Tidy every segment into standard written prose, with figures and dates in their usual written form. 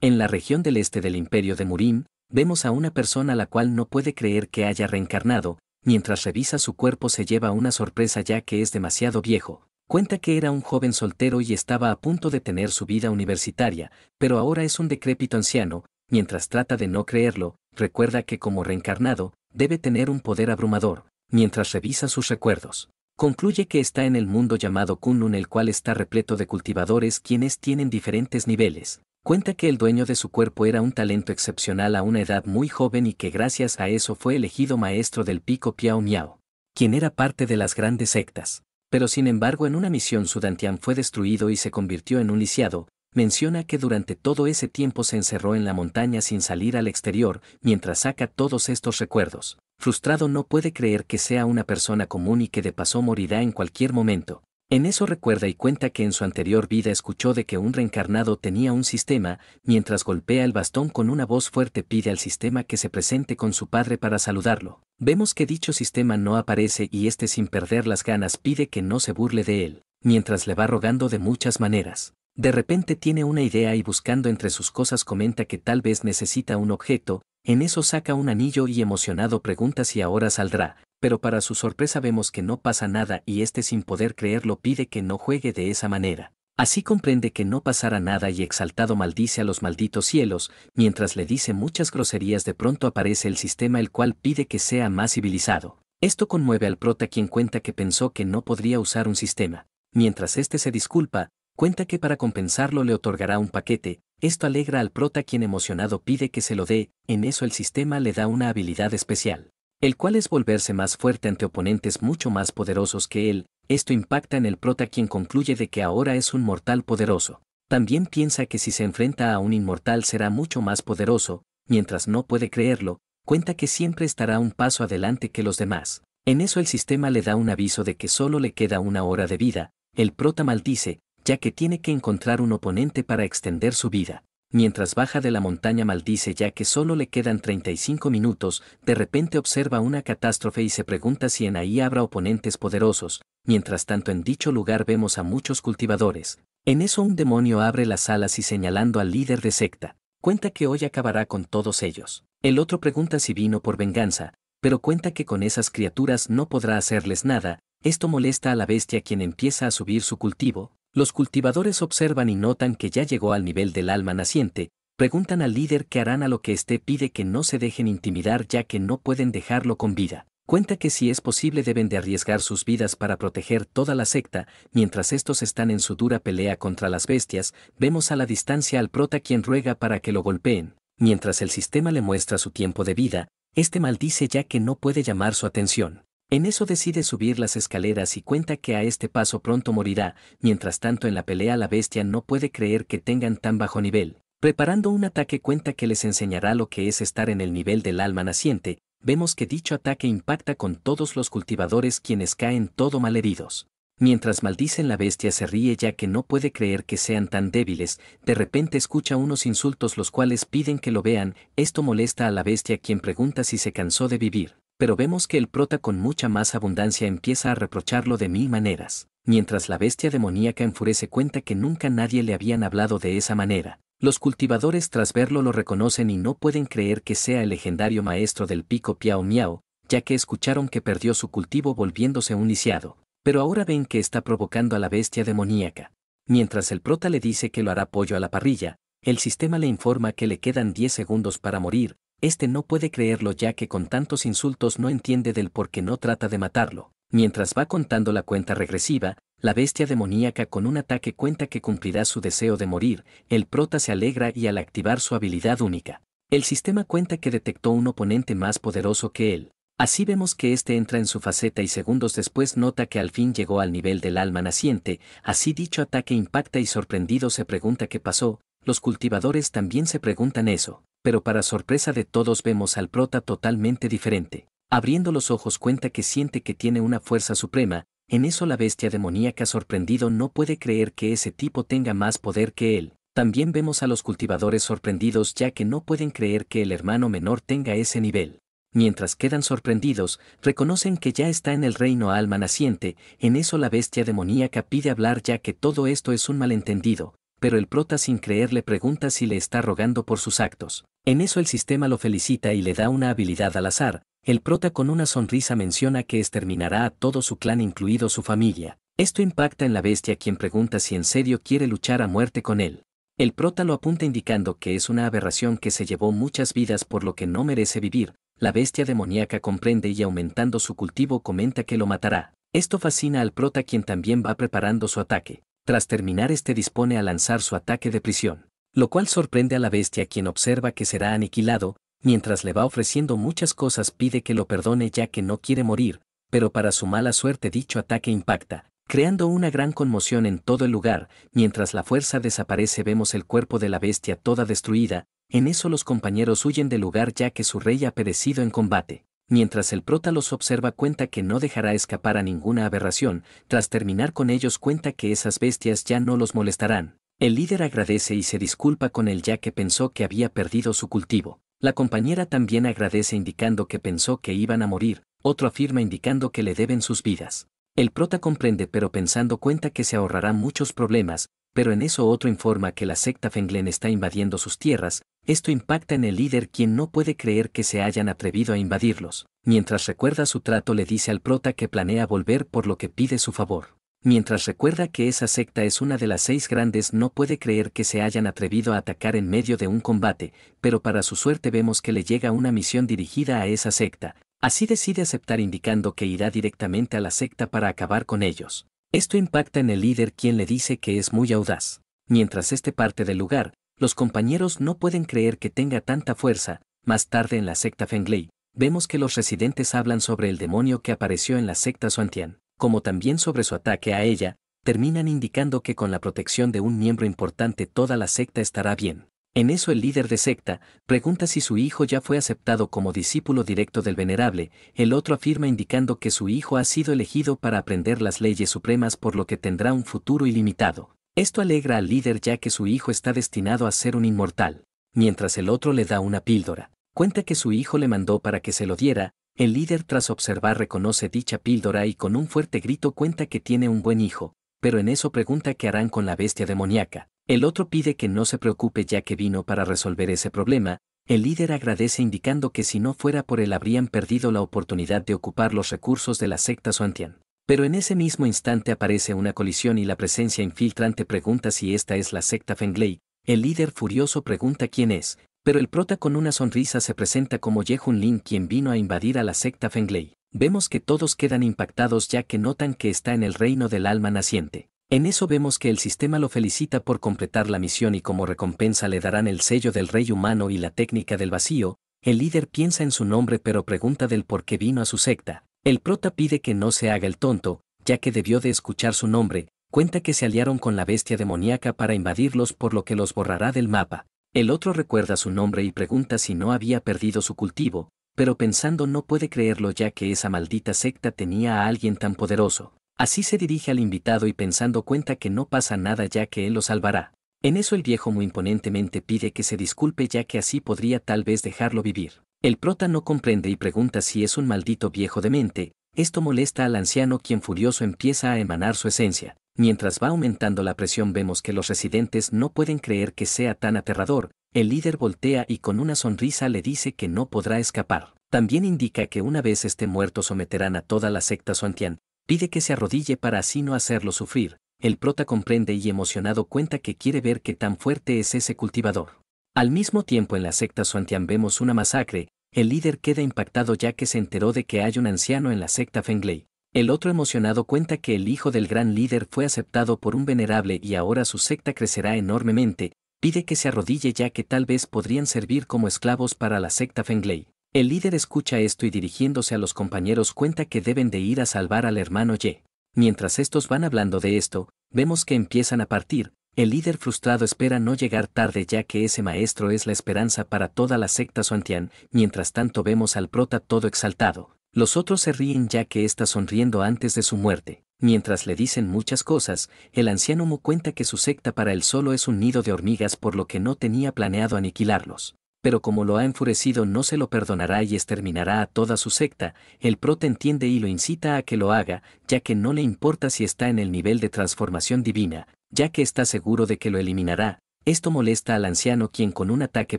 En la región del este del imperio de Murim, vemos a una persona la cual no puede creer que haya reencarnado, mientras revisa su cuerpo se lleva una sorpresa ya que es demasiado viejo. Cuenta que era un joven soltero y estaba a punto de tener su vida universitaria, pero ahora es un decrépito anciano. Mientras trata de no creerlo, recuerda que como reencarnado, debe tener un poder abrumador. Mientras revisa sus recuerdos, concluye que está en el mundo llamado Kunlun, el cual está repleto de cultivadores quienes tienen diferentes niveles. Cuenta que el dueño de su cuerpo era un talento excepcional a una edad muy joven y que gracias a eso fue elegido maestro del pico Piao Miao, quien era parte de las grandes sectas. Pero sin embargo en una misión su dantian fue destruido y se convirtió en un lisiado. Menciona que durante todo ese tiempo se encerró en la montaña sin salir al exterior, mientras saca todos estos recuerdos. Frustrado no puede creer que sea una persona común y que de paso morirá en cualquier momento. En eso recuerda y cuenta que en su anterior vida escuchó de que un reencarnado tenía un sistema. Mientras golpea el bastón con una voz fuerte pide al sistema que se presente con su padre para saludarlo. Vemos que dicho sistema no aparece y este sin perder las ganas pide que no se burle de él, mientras le va rogando de muchas maneras. De repente tiene una idea y buscando entre sus cosas comenta que tal vez necesita un objeto. En eso saca un anillo y emocionado pregunta si ahora saldrá, pero para su sorpresa vemos que no pasa nada y este sin poder creerlo pide que no juegue de esa manera. Así comprende que no pasará nada y exaltado maldice a los malditos cielos. Mientras le dice muchas groserías de pronto aparece el sistema el cual pide que sea más civilizado. Esto conmueve al prota quien cuenta que pensó que no podría usar un sistema. Mientras este se disculpa, cuenta que para compensarlo le otorgará un paquete. Esto alegra al prota quien emocionado pide que se lo dé. En eso el sistema le da una habilidad especial, el cual es volverse más fuerte ante oponentes mucho más poderosos que él. Esto impacta en el prota quien concluye de que ahora es un mortal poderoso. También piensa que si se enfrenta a un inmortal será mucho más poderoso. Mientras no puede creerlo, cuenta que siempre estará un paso adelante que los demás. En eso el sistema le da un aviso de que solo le queda una hora de vida. El prota maldice, ya que tiene que encontrar un oponente para extender su vida. Mientras baja de la montaña maldice ya que solo le quedan 35 minutos, de repente observa una catástrofe y se pregunta si en ahí habrá oponentes poderosos. Mientras tanto en dicho lugar vemos a muchos cultivadores. En eso un demonio abre las alas y señalando al líder de secta, cuenta que hoy acabará con todos ellos. El otro pregunta si vino por venganza, pero cuenta que con esas criaturas no podrá hacerles nada. Esto molesta a la bestia quien empieza a subir su cultivo. Los cultivadores observan y notan que ya llegó al nivel del alma naciente. Preguntan al líder qué harán a lo que éste pide que no se dejen intimidar ya que no pueden dejarlo con vida. Cuenta que si es posible deben de arriesgar sus vidas para proteger toda la secta. Mientras estos están en su dura pelea contra las bestias, vemos a la distancia al prota quien ruega para que lo golpeen. Mientras el sistema le muestra su tiempo de vida, este maldice ya que no puede llamar su atención. En eso decide subir las escaleras y cuenta que a este paso pronto morirá. Mientras tanto en la pelea la bestia no puede creer que tengan tan bajo nivel. Preparando un ataque cuenta que les enseñará lo que es estar en el nivel del alma naciente. Vemos que dicho ataque impacta con todos los cultivadores quienes caen todo malheridos. Mientras maldicen la bestia se ríe ya que no puede creer que sean tan débiles. De repente escucha unos insultos los cuales piden que lo vean. Esto molesta a la bestia quien pregunta si se cansó de vivir. Pero vemos que el prota con mucha más abundancia empieza a reprocharlo de mil maneras. Mientras la bestia demoníaca enfurece cuenta que nunca nadie le habían hablado de esa manera. Los cultivadores tras verlo lo reconocen y no pueden creer que sea el legendario maestro del pico Piao Miao, ya que escucharon que perdió su cultivo volviéndose un lisiado. Pero ahora ven que está provocando a la bestia demoníaca. Mientras el prota le dice que lo hará pollo a la parrilla, el sistema le informa que le quedan 10 segundos para morir. Este no puede creerlo ya que con tantos insultos no entiende del por qué no trata de matarlo. Mientras va contando la cuenta regresiva, la bestia demoníaca con un ataque cuenta que cumplirá su deseo de morir. El prota se alegra y al activar su habilidad única, el sistema cuenta que detectó un oponente más poderoso que él. Así vemos que este entra en su faceta y segundos después nota que al fin llegó al nivel del alma naciente. Así dicho ataque impacta y sorprendido se pregunta qué pasó. Los cultivadores también se preguntan eso, pero para sorpresa de todos vemos al prota totalmente diferente. Abriendo los ojos cuenta que siente que tiene una fuerza suprema. En eso la bestia demoníaca sorprendido no puede creer que ese tipo tenga más poder que él. También vemos a los cultivadores sorprendidos ya que no pueden creer que el hermano menor tenga ese nivel. Mientras quedan sorprendidos, reconocen que ya está en el reino alma naciente. En eso la bestia demoníaca pide hablar ya que todo esto es un malentendido. pero el prota sin creer le pregunta si le está rogando por sus actos. En eso el sistema lo felicita y le da una habilidad al azar. El prota con una sonrisa menciona que exterminará a todo su clan incluido su familia. Esto impacta en la bestia quien pregunta si en serio quiere luchar a muerte con él. El prota lo apunta indicando que es una aberración que se llevó muchas vidas por lo que no merece vivir. La bestia demoníaca comprende y aumentando su cultivo comenta que lo matará. Esto fascina al prota quien también va preparando su ataque. Tras terminar dispone a lanzar su ataque de prisión, lo cual sorprende a la bestia quien observa que será aniquilado, mientras le va ofreciendo muchas cosas pide que lo perdone ya que no quiere morir, pero para su mala suerte dicho ataque impacta, creando una gran conmoción en todo el lugar. Mientras la fuerza desaparece vemos el cuerpo de la bestia toda destruida. En eso los compañeros huyen del lugar ya que su rey ha perecido en combate. Mientras el prota los observa cuenta que no dejará escapar a ninguna aberración. Tras terminar con ellos cuenta que esas bestias ya no los molestarán. El líder agradece y se disculpa con él ya que pensó que había perdido su cultivo. La compañera también agradece indicando que pensó que iban a morir. Otro afirma indicando que le deben sus vidas. El prota comprende pero pensando cuenta que se ahorrará muchos problemas, pero en eso otro informa que la secta Fenglen está invadiendo sus tierras. Esto impacta en el líder quien no puede creer que se hayan atrevido a invadirlos. Mientras recuerda su trato le dice al prota que planea volver por lo que pide su favor. Mientras recuerda que esa secta es una de las 6 grandes no puede creer que se hayan atrevido a atacar en medio de un combate, pero para su suerte vemos que le llega una misión dirigida a esa secta. Así decide aceptar indicando que irá directamente a la secta para acabar con ellos. Esto impacta en el líder quien le dice que es muy audaz. Mientras parte del lugar, los compañeros no pueden creer que tenga tanta fuerza. Más tarde en la secta Fengley, vemos que los residentes hablan sobre el demonio que apareció en la secta Xuantian, como también sobre su ataque a ella, terminan indicando que con la protección de un miembro importante toda la secta estará bien. En eso el líder de secta pregunta si su hijo ya fue aceptado como discípulo directo del venerable. El otro afirma indicando que su hijo ha sido elegido para aprender las leyes supremas por lo que tendrá un futuro ilimitado. Esto alegra al líder ya que su hijo está destinado a ser un inmortal. Mientras el otro le da una píldora, cuenta que su hijo le mandó para que se lo diera. El líder tras observar reconoce dicha píldora y con un fuerte grito cuenta que tiene un buen hijo, pero en eso pregunta qué harán con la bestia demoníaca. El otro pide que no se preocupe ya que vino para resolver ese problema. El líder agradece indicando que si no fuera por él habrían perdido la oportunidad de ocupar los recursos de la secta Xuantian. Pero en ese mismo instante aparece una colisión y la presencia infiltrante pregunta si esta es la secta Fengley. El líder furioso pregunta quién es, pero el prota con una sonrisa se presenta como Ye Junlin quien vino a invadir a la secta Fengley. Vemos que todos quedan impactados ya que notan que está en el reino del alma naciente. En eso vemos que el sistema lo felicita por completar la misión y como recompensa le darán el sello del rey humano y la técnica del vacío. El líder piensa en su nombre pero pregunta del por qué vino a su secta. El prota pide que no se haga el tonto, ya que debió de escuchar su nombre. Cuenta que se aliaron con la bestia demoníaca para invadirlos por lo que los borrará del mapa. El otro recuerda su nombre y pregunta si no había perdido su cultivo, pero pensando no puede creerlo ya que esa maldita secta tenía a alguien tan poderoso. Así se dirige al invitado y pensando cuenta que no pasa nada ya que él lo salvará. En eso el viejo muy imponentemente pide que se disculpe ya que así podría tal vez dejarlo vivir. El prota no comprende y pregunta si es un maldito viejo demente. Esto molesta al anciano quien furioso empieza a emanar su esencia. Mientras va aumentando la presión vemos que los residentes no pueden creer que sea tan aterrador. El líder voltea y con una sonrisa le dice que no podrá escapar. También indica que una vez esté muerto someterán a toda la secta Xuantian. Pide que se arrodille para así no hacerlo sufrir. El prota comprende y emocionado cuenta que quiere ver qué tan fuerte es ese cultivador. Al mismo tiempo en la secta Xuantian vemos una masacre. El líder queda impactado ya que se enteró de que hay un anciano en la secta Fengley. El otro emocionado cuenta que el hijo del gran líder fue aceptado por un venerable y ahora su secta crecerá enormemente. Pide que se arrodille ya que tal vez podrían servir como esclavos para la secta Fengley. El líder escucha esto y dirigiéndose a los compañeros cuenta que deben de ir a salvar al hermano Ye. Mientras estos van hablando de esto, vemos que empiezan a partir. El líder frustrado espera no llegar tarde ya que ese maestro es la esperanza para toda la secta Xuantian. Mientras tanto vemos al prota todo exaltado. Los otros se ríen ya que está sonriendo antes de su muerte. Mientras le dicen muchas cosas, el anciano Mu cuenta que su secta para él solo es un nido de hormigas por lo que no tenía planeado aniquilarlos. Pero como lo ha enfurecido no se lo perdonará y exterminará a toda su secta. El prota entiende y lo incita a que lo haga, ya que no le importa si está en el nivel de transformación divina. ya que está seguro de que lo eliminará. Esto molesta al anciano, quien con un ataque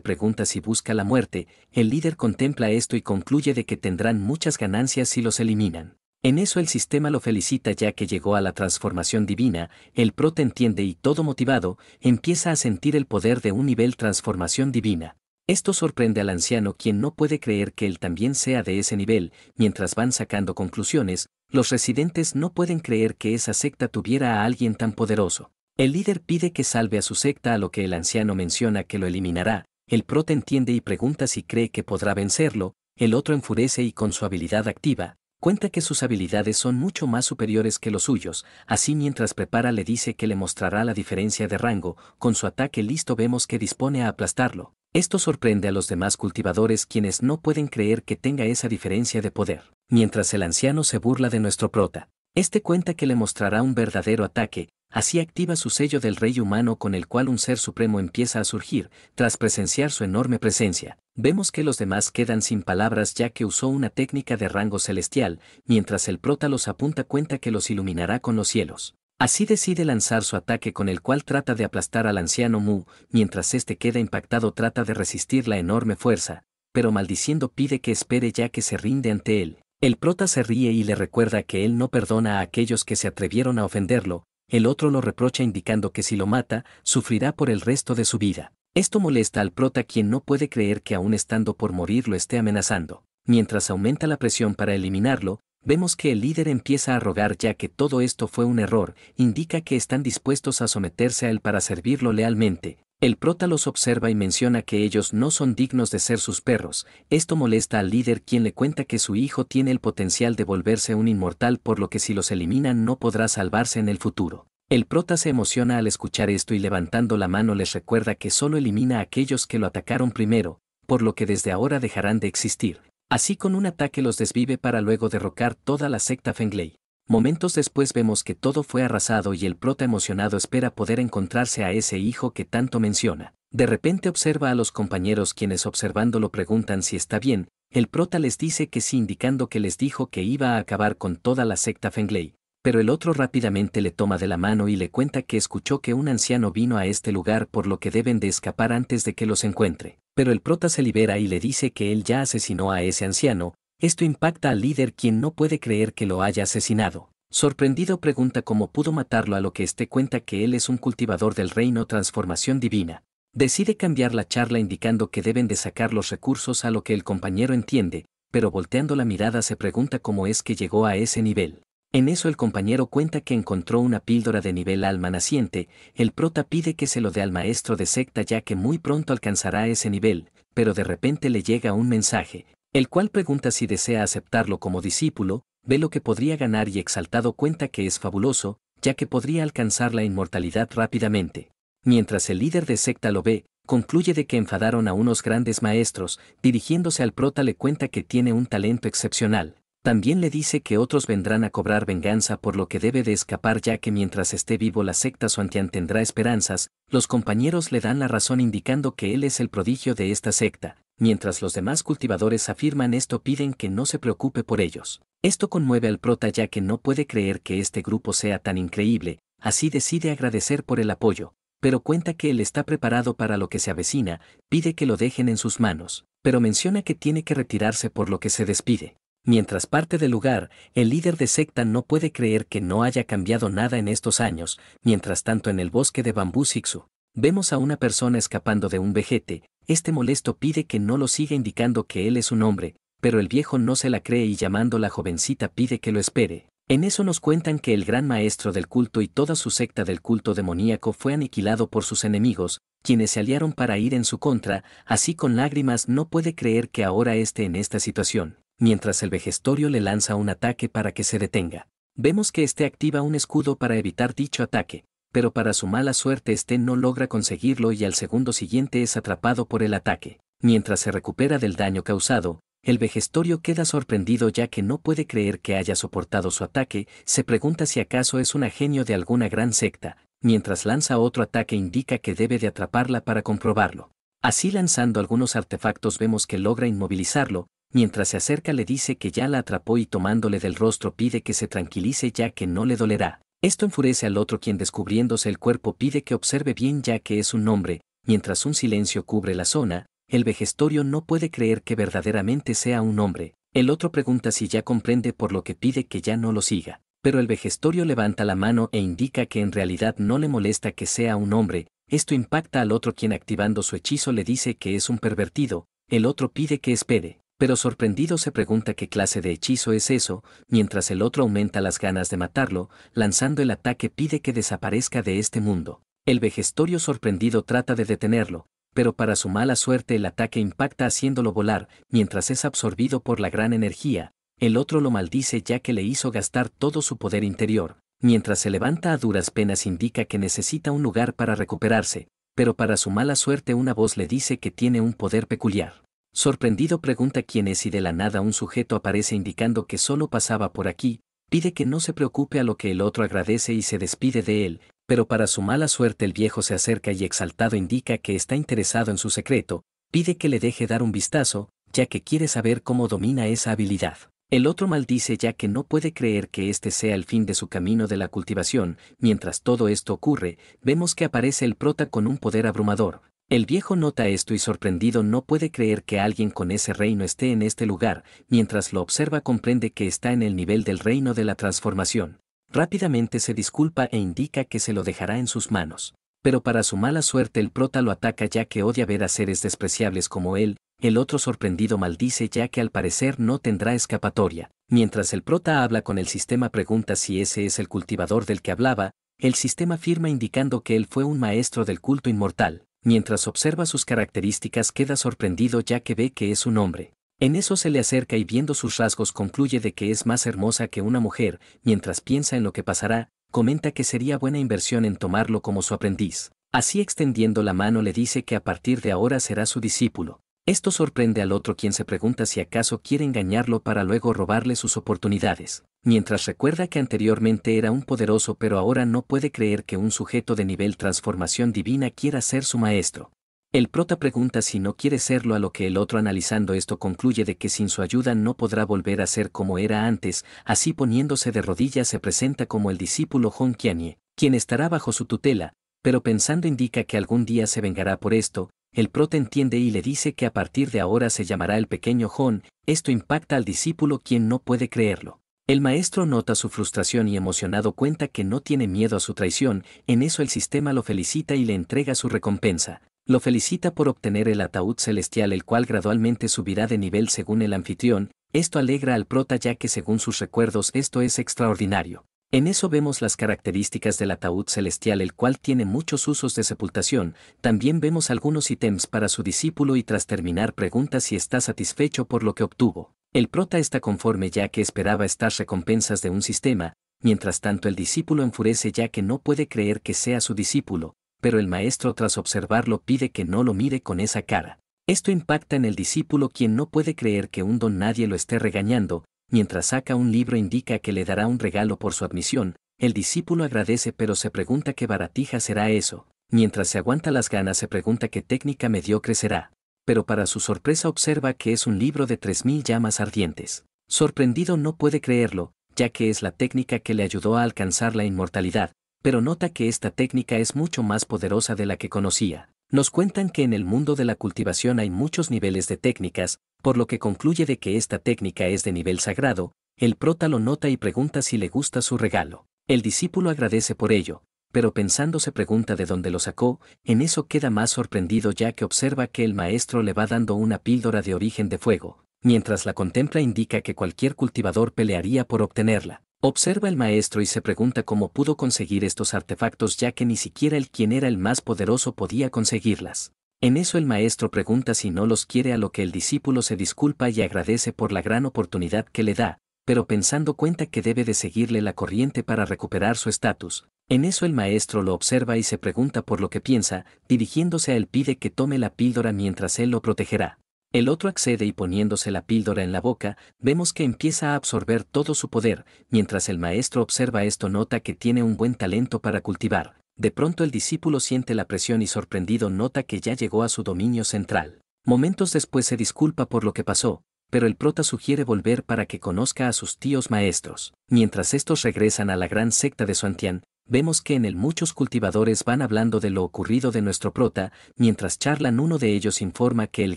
pregunta si busca la muerte. El líder contempla esto y concluye de que tendrán muchas ganancias si los eliminan. En eso el sistema lo felicita ya que llegó a la transformación divina. El prota entiende y, todo motivado, empieza a sentir el poder de un nivel transformación divina. Esto sorprende al anciano, quien no puede creer que él también sea de ese nivel. Mientras van sacando conclusiones, los residentes no pueden creer que esa secta tuviera a alguien tan poderoso. El líder pide que salve a su secta, a lo que el anciano menciona que lo eliminará. El prota entiende y pregunta si cree que podrá vencerlo. El otro enfurece y, con su habilidad activa, cuenta que sus habilidades son mucho más superiores que los suyos. Así, mientras prepara, le dice que le mostrará la diferencia de rango. Con su ataque listo, vemos que dispone a aplastarlo. Esto sorprende a los demás cultivadores, quienes no pueden creer que tenga esa diferencia de poder. Mientras el anciano se burla de nuestro prota, este cuenta que le mostrará un verdadero ataque. Así activa su sello del rey humano, con el cual un ser supremo empieza a surgir. Tras presenciar su enorme presencia, vemos que los demás quedan sin palabras, ya que usó una técnica de rango celestial. Mientras el prota los apunta, cuenta que los iluminará con los cielos. Así decide lanzar su ataque, con el cual trata de aplastar al anciano Mu. Mientras este queda impactado, trata de resistir la enorme fuerza, pero maldiciendo pide que espere, ya que se rinde ante él. El prota se ríe y le recuerda que él no perdona a aquellos que se atrevieron a ofenderlo. El otro lo reprocha, indicando que si lo mata, sufrirá por el resto de su vida. Esto molesta al prota, quien no puede creer que aún estando por morir lo esté amenazando. Mientras aumenta la presión para eliminarlo, vemos que el líder empieza a rogar, ya que todo esto fue un error. Indica que están dispuestos a someterse a él para servirlo lealmente. El prota los observa y menciona que ellos no son dignos de ser sus perros. Esto molesta al líder, quien le cuenta que su hijo tiene el potencial de volverse un inmortal, por lo que si los eliminan no podrá salvarse en el futuro. El prota se emociona al escuchar esto y, levantando la mano, les recuerda que solo elimina a aquellos que lo atacaron primero, por lo que desde ahora dejarán de existir. Así, con un ataque los desvive para luego derrocar toda la secta Fengley. Momentos después vemos que todo fue arrasado y el prota, emocionado, espera poder encontrarse a ese hijo que tanto menciona. De repente observa a los compañeros, quienes observándolo preguntan si está bien. El prota les dice que sí, indicando que les dijo que iba a acabar con toda la secta Fengley. Pero el otro rápidamente le toma de la mano y le cuenta que escuchó que un anciano vino a este lugar, por lo que deben de escapar antes de que los encuentre. Pero el prota se libera y le dice que él ya asesinó a ese anciano. Esto impacta al líder, quien no puede creer que lo haya asesinado. Sorprendido pregunta cómo pudo matarlo, a lo que este cuenta que él es un cultivador del reino transformación divina. Decide cambiar la charla, indicando que deben de sacar los recursos, a lo que el compañero entiende, pero volteando la mirada se pregunta cómo es que llegó a ese nivel. En eso el compañero cuenta que encontró una píldora de nivel alma naciente. El prota pide que se lo dé al maestro de secta, ya que muy pronto alcanzará ese nivel, pero de repente le llega un mensaje, el cual pregunta si desea aceptarlo como discípulo. Ve lo que podría ganar y, exaltado, cuenta que es fabuloso, ya que podría alcanzar la inmortalidad rápidamente. Mientras el líder de secta lo ve, concluye de que enfadaron a unos grandes maestros. Dirigiéndose al prota le cuenta que tiene un talento excepcional. También le dice que otros vendrán a cobrar venganza, por lo que debe de escapar, ya que mientras esté vivo la secta Suantian tendrá esperanzas. Los compañeros le dan la razón, indicando que él es el prodigio de esta secta. Mientras los demás cultivadores afirman esto, piden que no se preocupe por ellos. Esto conmueve al prota, ya que no puede creer que este grupo sea tan increíble. Así decide agradecer por el apoyo, pero cuenta que él está preparado para lo que se avecina. Pide que lo dejen en sus manos, pero menciona que tiene que retirarse, por lo que se despide. Mientras parte del lugar, el líder de secta no puede creer que no haya cambiado nada en estos años. Mientras tanto, en el bosque de Bambú Sixu, vemos a una persona escapando de un vejete. Este molesto pide que no lo siga, indicando que él es un hombre, pero el viejo no se la cree y, llamando a la jovencita, pide que lo espere. En eso nos cuentan que el gran maestro del culto y toda su secta del culto demoníaco fue aniquilado por sus enemigos, quienes se aliaron para ir en su contra. Así, con lágrimas, no puede creer que ahora esté en esta situación. Mientras el vejestorio le lanza un ataque para que se detenga, vemos que este activa un escudo para evitar dicho ataque, pero para su mala suerte este no logra conseguirlo y al segundo siguiente es atrapado por el ataque. Mientras se recupera del daño causado, el vejestorio queda sorprendido, ya que no puede creer que haya soportado su ataque. Se pregunta si acaso es una genio de alguna gran secta. Mientras lanza otro ataque, indica que debe de atraparla para comprobarlo. Así, lanzando algunos artefactos, vemos que logra inmovilizarlo. Mientras se acerca le dice que ya la atrapó y, tomándole del rostro, pide que se tranquilice, ya que no le dolerá. Esto enfurece al otro, quien, descubriéndose el cuerpo, pide que observe bien ya que es un hombre. Mientras un silencio cubre la zona, el vejestorio no puede creer que verdaderamente sea un hombre. El otro pregunta si ya comprende, por lo que pide que ya no lo siga. Pero el vejestorio levanta la mano e indica que en realidad no le molesta que sea un hombre. Esto impacta al otro, quien, activando su hechizo, le dice que es un pervertido. El otro pide que espere, pero sorprendido se pregunta qué clase de hechizo es eso. Mientras el otro aumenta las ganas de matarlo, lanzando el ataque, pide que desaparezca de este mundo. El vejestorio, sorprendido, trata de detenerlo, pero para su mala suerte el ataque impacta haciéndolo volar. Mientras es absorbido por la gran energía, el otro lo maldice ya que le hizo gastar todo su poder interior. Mientras se levanta a duras penas, indica que necesita un lugar para recuperarse, pero para su mala suerte una voz le dice que tiene un poder peculiar. Sorprendido pregunta quién es y de la nada un sujeto aparece indicando que solo pasaba por aquí. Pide que no se preocupe, a lo que el otro agradece y se despide de él, pero para su mala suerte el viejo se acerca y, exaltado, indica que está interesado en su secreto. Pide que le deje dar un vistazo, ya que quiere saber cómo domina esa habilidad. El otro maldice ya que no puede creer que este sea el fin de su camino de la cultivación. Mientras todo esto ocurre, vemos que aparece el prota con un poder abrumador. El viejo nota esto y, sorprendido, no puede creer que alguien con ese reino esté en este lugar. Mientras lo observa, comprende que está en el nivel del reino de la transformación. Rápidamente se disculpa e indica que se lo dejará en sus manos. Pero para su mala suerte el prota lo ataca ya que odia ver a seres despreciables como él. El otro, sorprendido, maldice ya que al parecer no tendrá escapatoria. Mientras el prota habla con el sistema, pregunta si ese es el cultivador del que hablaba. El sistema afirma, indicando que él fue un maestro del culto inmortal. Mientras observa sus características, queda sorprendido ya que ve que es un hombre. En eso se le acerca y, viendo sus rasgos, concluye de que es más hermosa que una mujer. Mientras piensa en lo que pasará, comenta que sería buena inversión en tomarlo como su aprendiz. Así, extendiendo la mano, le dice que a partir de ahora será su discípulo. Esto sorprende al otro, quien se pregunta si acaso quiere engañarlo para luego robarle sus oportunidades. Mientras recuerda que anteriormente era un poderoso, pero ahora no puede creer que un sujeto de nivel transformación divina quiera ser su maestro. El prota pregunta si no quiere serlo, a lo que el otro, analizando esto, concluye de que sin su ayuda no podrá volver a ser como era antes. Así, poniéndose de rodillas, se presenta como el discípulo Hon Qianye, quien estará bajo su tutela, pero pensando indica que algún día se vengará por esto. El prota entiende y le dice que a partir de ahora se llamará el pequeño Hon. Esto impacta al discípulo, quien no puede creerlo. El maestro nota su frustración y, emocionado, cuenta que no tiene miedo a su traición. En eso el sistema lo felicita y le entrega su recompensa. Lo felicita por obtener el ataúd celestial, el cual gradualmente subirá de nivel según el anfitrión. Esto alegra al prota ya que, según sus recuerdos, esto es extraordinario. En eso vemos las características del ataúd celestial, el cual tiene muchos usos de sepultación. También vemos algunos ítems para su discípulo y, tras terminar, pregunta si está satisfecho por lo que obtuvo. El prota está conforme ya que esperaba estas recompensas de un sistema. Mientras tanto, el discípulo enfurece ya que no puede creer que sea su discípulo, pero el maestro, tras observarlo, pide que no lo mire con esa cara. Esto impacta en el discípulo, quien no puede creer que un don nadie lo esté regañando. Mientras saca un libro, indica que le dará un regalo por su admisión. El discípulo agradece, pero se pregunta qué baratija será eso. Mientras se aguanta las ganas, se pregunta qué técnica mediocre será. Pero para su sorpresa observa que es un libro de 3000 llamas ardientes. Sorprendido, no puede creerlo, ya que es la técnica que le ayudó a alcanzar la inmortalidad, pero nota que esta técnica es mucho más poderosa de la que conocía. Nos cuentan que en el mundo de la cultivación hay muchos niveles de técnicas, por lo que concluye de que esta técnica es de nivel sagrado. El prota lo nota y pregunta si le gusta su regalo. El discípulo agradece por ello, pero pensando se pregunta de dónde lo sacó. En eso queda más sorprendido ya que observa que el maestro le va dando una píldora de origen de fuego. Mientras la contempla, indica que cualquier cultivador pelearía por obtenerla. Observa el maestro y se pregunta cómo pudo conseguir estos artefactos, ya que ni siquiera él, quien era el más poderoso, podía conseguirlas. En eso el maestro pregunta si no los quiere, a lo que el discípulo se disculpa y agradece por la gran oportunidad que le da, pero pensando cuenta que debe de seguirle la corriente para recuperar su estatus. En eso el maestro lo observa y se pregunta por lo que piensa. Dirigiéndose a él, pide que tome la píldora mientras él lo protegerá. El otro accede y, poniéndose la píldora en la boca, vemos que empieza a absorber todo su poder. Mientras el maestro observa esto, nota que tiene un buen talento para cultivar. De pronto el discípulo siente la presión y, sorprendido, nota que ya llegó a su dominio central. Momentos después se disculpa por lo que pasó, pero el prota sugiere volver para que conozca a sus tíos maestros. Mientras estos regresan a la gran secta de Suantian, vemos que en él muchos cultivadores van hablando de lo ocurrido de nuestro prota, mientras charlan uno de ellos informa que el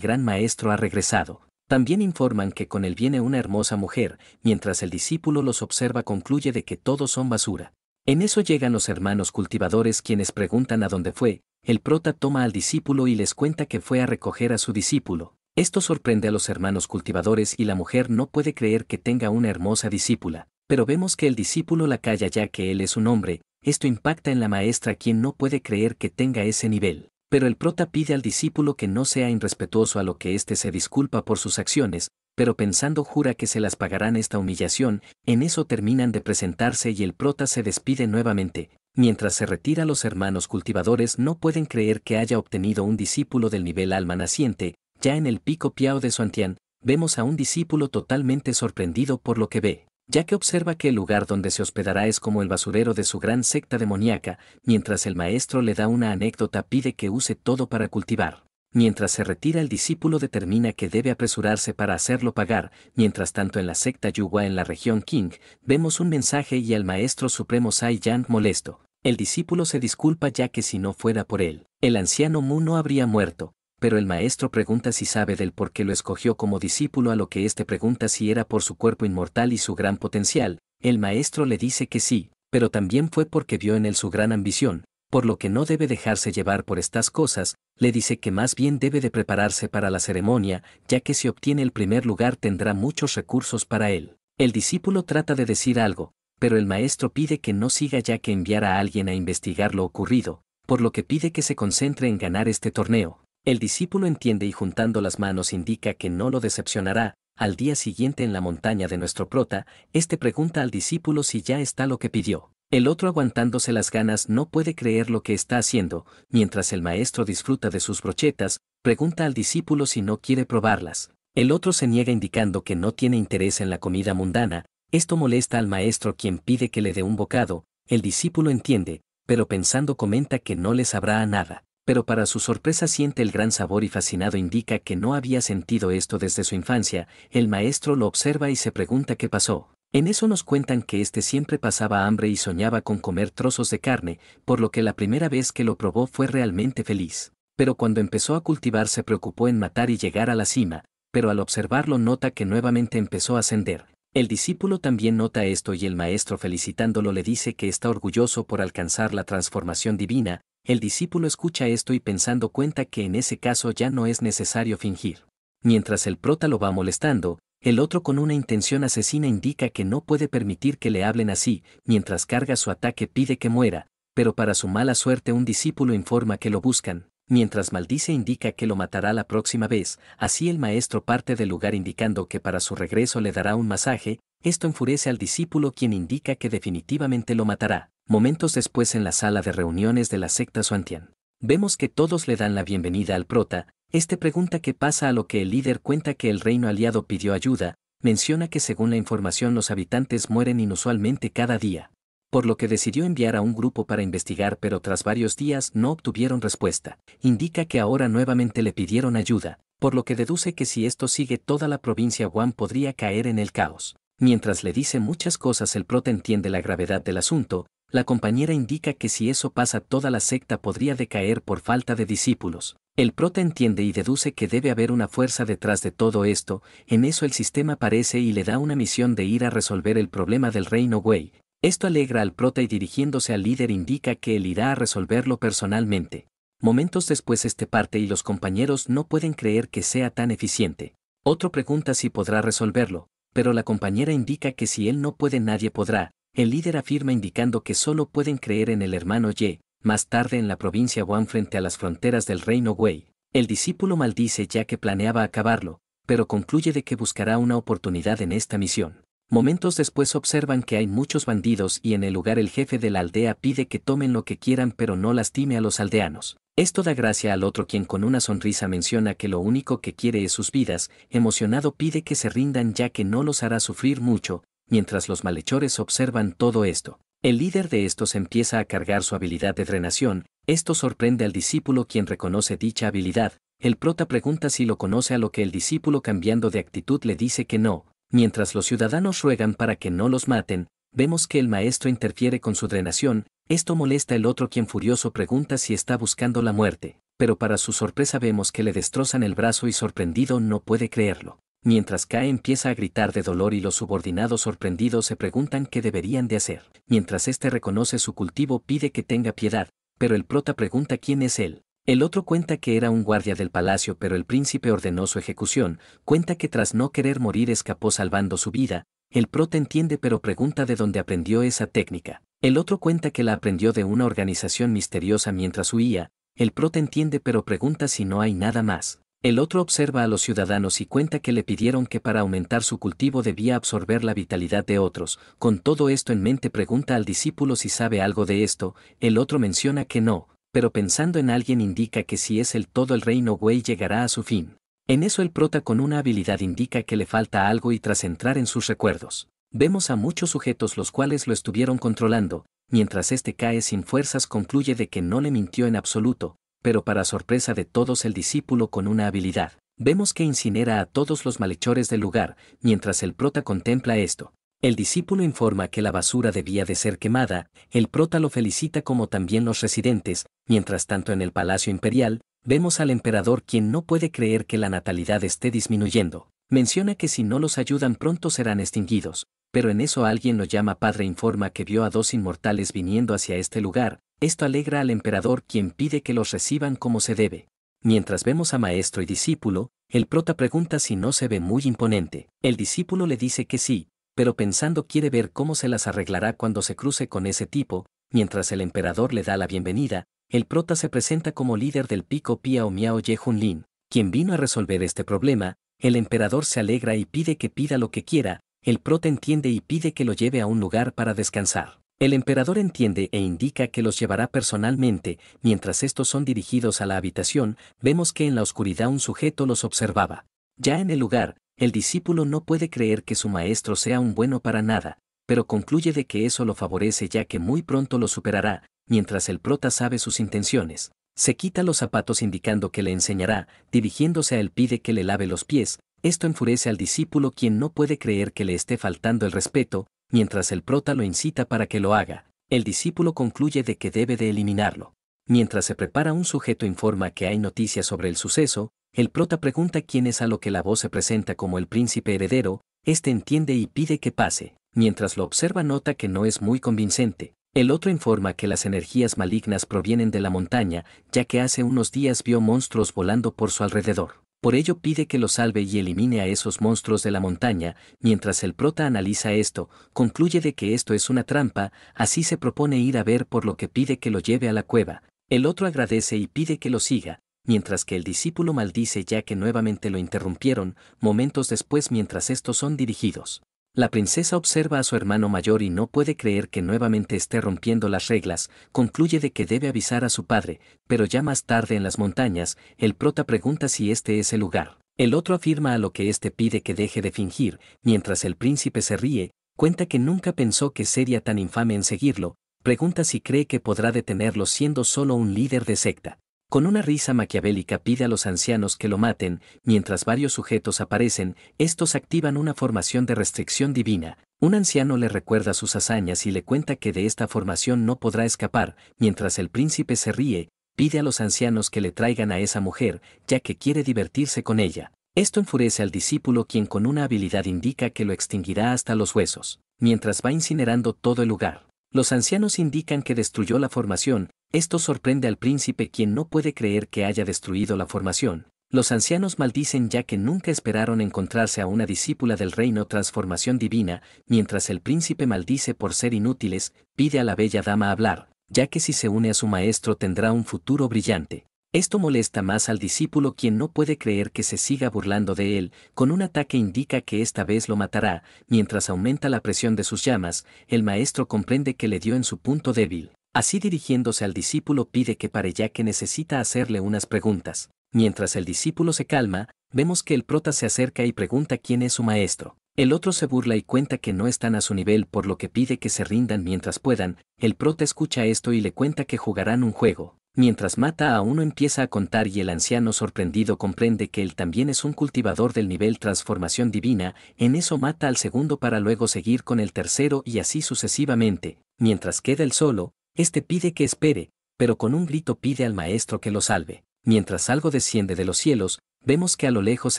gran maestro ha regresado. También informan que con él viene una hermosa mujer, mientras el discípulo los observa concluye de que todos son basura. En eso llegan los hermanos cultivadores quienes preguntan a dónde fue, el prota toma al discípulo y les cuenta que fue a recoger a su discípulo. Esto sorprende a los hermanos cultivadores y la mujer no puede creer que tenga una hermosa discípula, pero vemos que el discípulo la calla ya que él es un hombre, esto impacta en la maestra quien no puede creer que tenga ese nivel. Pero el prota pide al discípulo que no sea irrespetuoso a lo que éste se disculpa por sus acciones, pero pensando jura que se las pagarán esta humillación, en eso terminan de presentarse y el prota se despide nuevamente. Mientras se retira los hermanos cultivadores no pueden creer que haya obtenido un discípulo del nivel alma naciente, ya en el pico Piao de Suantian, vemos a un discípulo totalmente sorprendido por lo que ve, ya que observa que el lugar donde se hospedará es como el basurero de su gran secta demoníaca, mientras el maestro le da una anécdota pide que use todo para cultivar. Mientras se retira el discípulo determina que debe apresurarse para hacerlo pagar, mientras tanto en la secta Yuhua en la región Qing, vemos un mensaje y al maestro supremo Sai Yang molesto. El discípulo se disculpa ya que si no fuera por él, el anciano Mu no habría muerto, pero el maestro pregunta si sabe del por qué lo escogió como discípulo a lo que éste pregunta si era por su cuerpo inmortal y su gran potencial, el maestro le dice que sí, pero también fue porque vio en él su gran ambición, por lo que no debe dejarse llevar por estas cosas, le dice que más bien debe de prepararse para la ceremonia, ya que si obtiene el primer lugar tendrá muchos recursos para él. El discípulo trata de decir algo, pero el maestro pide que no siga ya que enviara a alguien a investigar lo ocurrido, por lo que pide que se concentre en ganar este torneo. El discípulo entiende y juntando las manos indica que no lo decepcionará. Al día siguiente en la montaña de nuestro prota, este pregunta al discípulo si ya está lo que pidió. El otro aguantándose las ganas no puede creer lo que está haciendo, mientras el maestro disfruta de sus brochetas, pregunta al discípulo si no quiere probarlas. El otro se niega indicando que no tiene interés en la comida mundana, esto molesta al maestro quien pide que le dé un bocado, el discípulo entiende, pero pensando comenta que no le sabrá a nada. Pero para su sorpresa siente el gran sabor y fascinado indica que no había sentido esto desde su infancia, el maestro lo observa y se pregunta qué pasó. En eso nos cuentan que este siempre pasaba hambre y soñaba con comer trozos de carne, por lo que la primera vez que lo probó fue realmente feliz. Pero cuando empezó a cultivar se preocupó en matar y llegar a la cima, pero al observarlo nota que nuevamente empezó a ascender. El discípulo también nota esto y el maestro felicitándolo le dice que está orgulloso por alcanzar la transformación divina. El discípulo escucha esto y pensando cuenta que en ese caso ya no es necesario fingir. Mientras el prota lo va molestando, el otro con una intención asesina indica que no puede permitir que le hablen así, mientras carga su ataque pide que muera, pero para su mala suerte un discípulo informa que lo buscan, mientras maldice indica que lo matará la próxima vez, así el maestro parte del lugar indicando que para su regreso le dará un masaje, esto enfurece al discípulo quien indica que definitivamente lo matará. Momentos después en la sala de reuniones de la secta Suantian, vemos que todos le dan la bienvenida al prota, este pregunta qué pasa a lo que el líder cuenta que el reino aliado pidió ayuda, menciona que según la información los habitantes mueren inusualmente cada día, por lo que decidió enviar a un grupo para investigar pero tras varios días no obtuvieron respuesta, indica que ahora nuevamente le pidieron ayuda, por lo que deduce que si esto sigue toda la provincia Guam podría caer en el caos. Mientras le dice muchas cosas el prota entiende la gravedad del asunto, la compañera indica que si eso pasa toda la secta podría decaer por falta de discípulos. El prota entiende y deduce que debe haber una fuerza detrás de todo esto, en eso el sistema aparece y le da una misión de ir a resolver el problema del reino Wei. Esto alegra al prota y dirigiéndose al líder indica que él irá a resolverlo personalmente. Momentos después este parte y los compañeros no pueden creer que sea tan eficiente. Otro pregunta si podrá resolverlo, pero la compañera indica que si él no puede nadie podrá. El líder afirma indicando que solo pueden creer en el hermano Ye. Más tarde en la provincia Guam frente a las fronteras del reino Wei, el discípulo maldice ya que planeaba acabarlo, pero concluye de que buscará una oportunidad en esta misión. Momentos después observan que hay muchos bandidos y en el lugar el jefe de la aldea pide que tomen lo que quieran pero no lastime a los aldeanos. Esto da gracia al otro quien con una sonrisa menciona que lo único que quiere es sus vidas, emocionado pide que se rindan ya que no los hará sufrir mucho. Mientras los malhechores observan todo esto, el líder de estos empieza a cargar su habilidad de drenación, esto sorprende al discípulo quien reconoce dicha habilidad, el prota pregunta si lo conoce, a lo que el discípulo, cambiando de actitud, le dice que no. Mientras los ciudadanos ruegan para que no los maten, vemos que el maestro interfiere con su drenación. Esto molesta al otro, quien furioso pregunta si está buscando la muerte, pero para su sorpresa vemos que le destrozan el brazo y sorprendido no puede creerlo. Mientras cae empieza a gritar de dolor y los subordinados sorprendidos se preguntan qué deberían de hacer. Mientras este reconoce su cultivo, pide que tenga piedad, pero el prota pregunta quién es él. El otro cuenta que era un guardia del palacio, pero el príncipe ordenó su ejecución. Cuenta que tras no querer morir escapó salvando su vida. El prota entiende pero pregunta de dónde aprendió esa técnica. El otro cuenta que la aprendió de una organización misteriosa mientras huía. El prota entiende pero pregunta si no hay nada más. El otro observa a los ciudadanos y cuenta que le pidieron que para aumentar su cultivo debía absorber la vitalidad de otros. Con todo esto en mente pregunta al discípulo si sabe algo de esto. El otro menciona que no, pero pensando en alguien indica que si es el todo el reino Wei llegará a su fin. En eso el prota con una habilidad indica que le falta algo y tras entrar en sus recuerdos, vemos a muchos sujetos los cuales lo estuvieron controlando. Mientras este cae sin fuerzas concluye de que no le mintió en absoluto, pero para sorpresa de todos el discípulo con una habilidad, vemos que incinera a todos los malhechores del lugar. Mientras el prota contempla esto, el discípulo informa que la basura debía de ser quemada. El prota lo felicita como también los residentes. Mientras tanto en el Palacio Imperial, vemos al emperador, quien no puede creer que la natalidad esté disminuyendo. Menciona que si no los ayudan pronto serán extinguidos, pero en eso alguien lo llama padre. Informa que vio a dos inmortales viniendo hacia este lugar. Esto alegra al emperador, quien pide que los reciban como se debe. Mientras vemos a maestro y discípulo, el prota pregunta si no se ve muy imponente. El discípulo le dice que sí, pero pensando quiere ver cómo se las arreglará cuando se cruce con ese tipo. Mientras el emperador le da la bienvenida, el prota se presenta como líder del Pico Pia o Miao Ye Junlin, quien vino a resolver este problema. El emperador se alegra y pide que pida lo que quiera. El prota entiende y pide que lo lleve a un lugar para descansar. El emperador entiende e indica que los llevará personalmente. Mientras estos son dirigidos a la habitación, vemos que en la oscuridad un sujeto los observaba. Ya en el lugar, el discípulo no puede creer que su maestro sea un bueno para nada, pero concluye de que eso lo favorece ya que muy pronto lo superará. Mientras el prota sabe sus intenciones, se quita los zapatos indicando que le enseñará. Dirigiéndose a él pide que le lave los pies. Esto enfurece al discípulo, quien no puede creer que le esté faltando el respeto. Mientras el prota lo incita para que lo haga, el discípulo concluye de que debe de eliminarlo. Mientras se prepara, un sujeto informa que hay noticias sobre el suceso. El prota pregunta quién es, a lo que la voz se presenta como el príncipe heredero. Este entiende y pide que pase. Mientras lo observa nota que no es muy convincente. El otro informa que las energías malignas provienen de la montaña, ya que hace unos días vio monstruos volando por su alrededor. Por ello pide que lo salve y elimine a esos monstruos de la montaña. Mientras el prota analiza esto, concluye de que esto es una trampa. Así se propone ir a ver, por lo que pide que lo lleve a la cueva. El otro agradece y pide que lo siga, mientras que el discípulo maldice ya que nuevamente lo interrumpieron. Momentos después, mientras estos son dirigidos, la princesa observa a su hermano mayor y no puede creer que nuevamente esté rompiendo las reglas. Concluye de que debe avisar a su padre, pero ya más tarde en las montañas, el prota pregunta si este es el lugar. El otro afirma, a lo que este pide que deje de fingir. Mientras el príncipe se ríe, cuenta que nunca pensó que sería tan infame en seguirlo. Pregunta si cree que podrá detenerlo siendo solo un líder de secta. Con una risa maquiavélica pide a los ancianos que lo maten. Mientras varios sujetos aparecen, estos activan una formación de restricción divina. Un anciano le recuerda sus hazañas y le cuenta que de esta formación no podrá escapar. Mientras el príncipe se ríe, pide a los ancianos que le traigan a esa mujer, ya que quiere divertirse con ella. Esto enfurece al discípulo, quien con una habilidad indica que lo extinguirá hasta los huesos. Mientras va incinerando todo el lugar, los ancianos indican que destruyó la formación. Esto sorprende al príncipe, quien no puede creer que haya destruido la formación. Los ancianos maldicen ya que nunca esperaron encontrarse a una discípula del reino transformación divina. Mientras el príncipe maldice por ser inútiles, pide a la bella dama hablar, ya que si se une a su maestro tendrá un futuro brillante. Esto molesta más al discípulo, quien no puede creer que se siga burlando de él. Con un ataque indica que esta vez lo matará. Mientras aumenta la presión de sus llamas, el maestro comprende que le dio en su punto débil. Así, dirigiéndose al discípulo, pide que pare ya que necesita hacerle unas preguntas. Mientras el discípulo se calma, vemos que el prota se acerca y pregunta quién es su maestro. El otro se burla y cuenta que no están a su nivel, por lo que pide que se rindan mientras puedan. El prota escucha esto y le cuenta que jugarán un juego. Mientras mata a uno empieza a contar y el anciano sorprendido comprende que él también es un cultivador del nivel transformación divina, en eso mata al segundo para luego seguir con el tercero y así sucesivamente. Mientras queda él solo, este pide que espere, pero con un grito pide al maestro que lo salve. Mientras algo desciende de los cielos, vemos que a lo lejos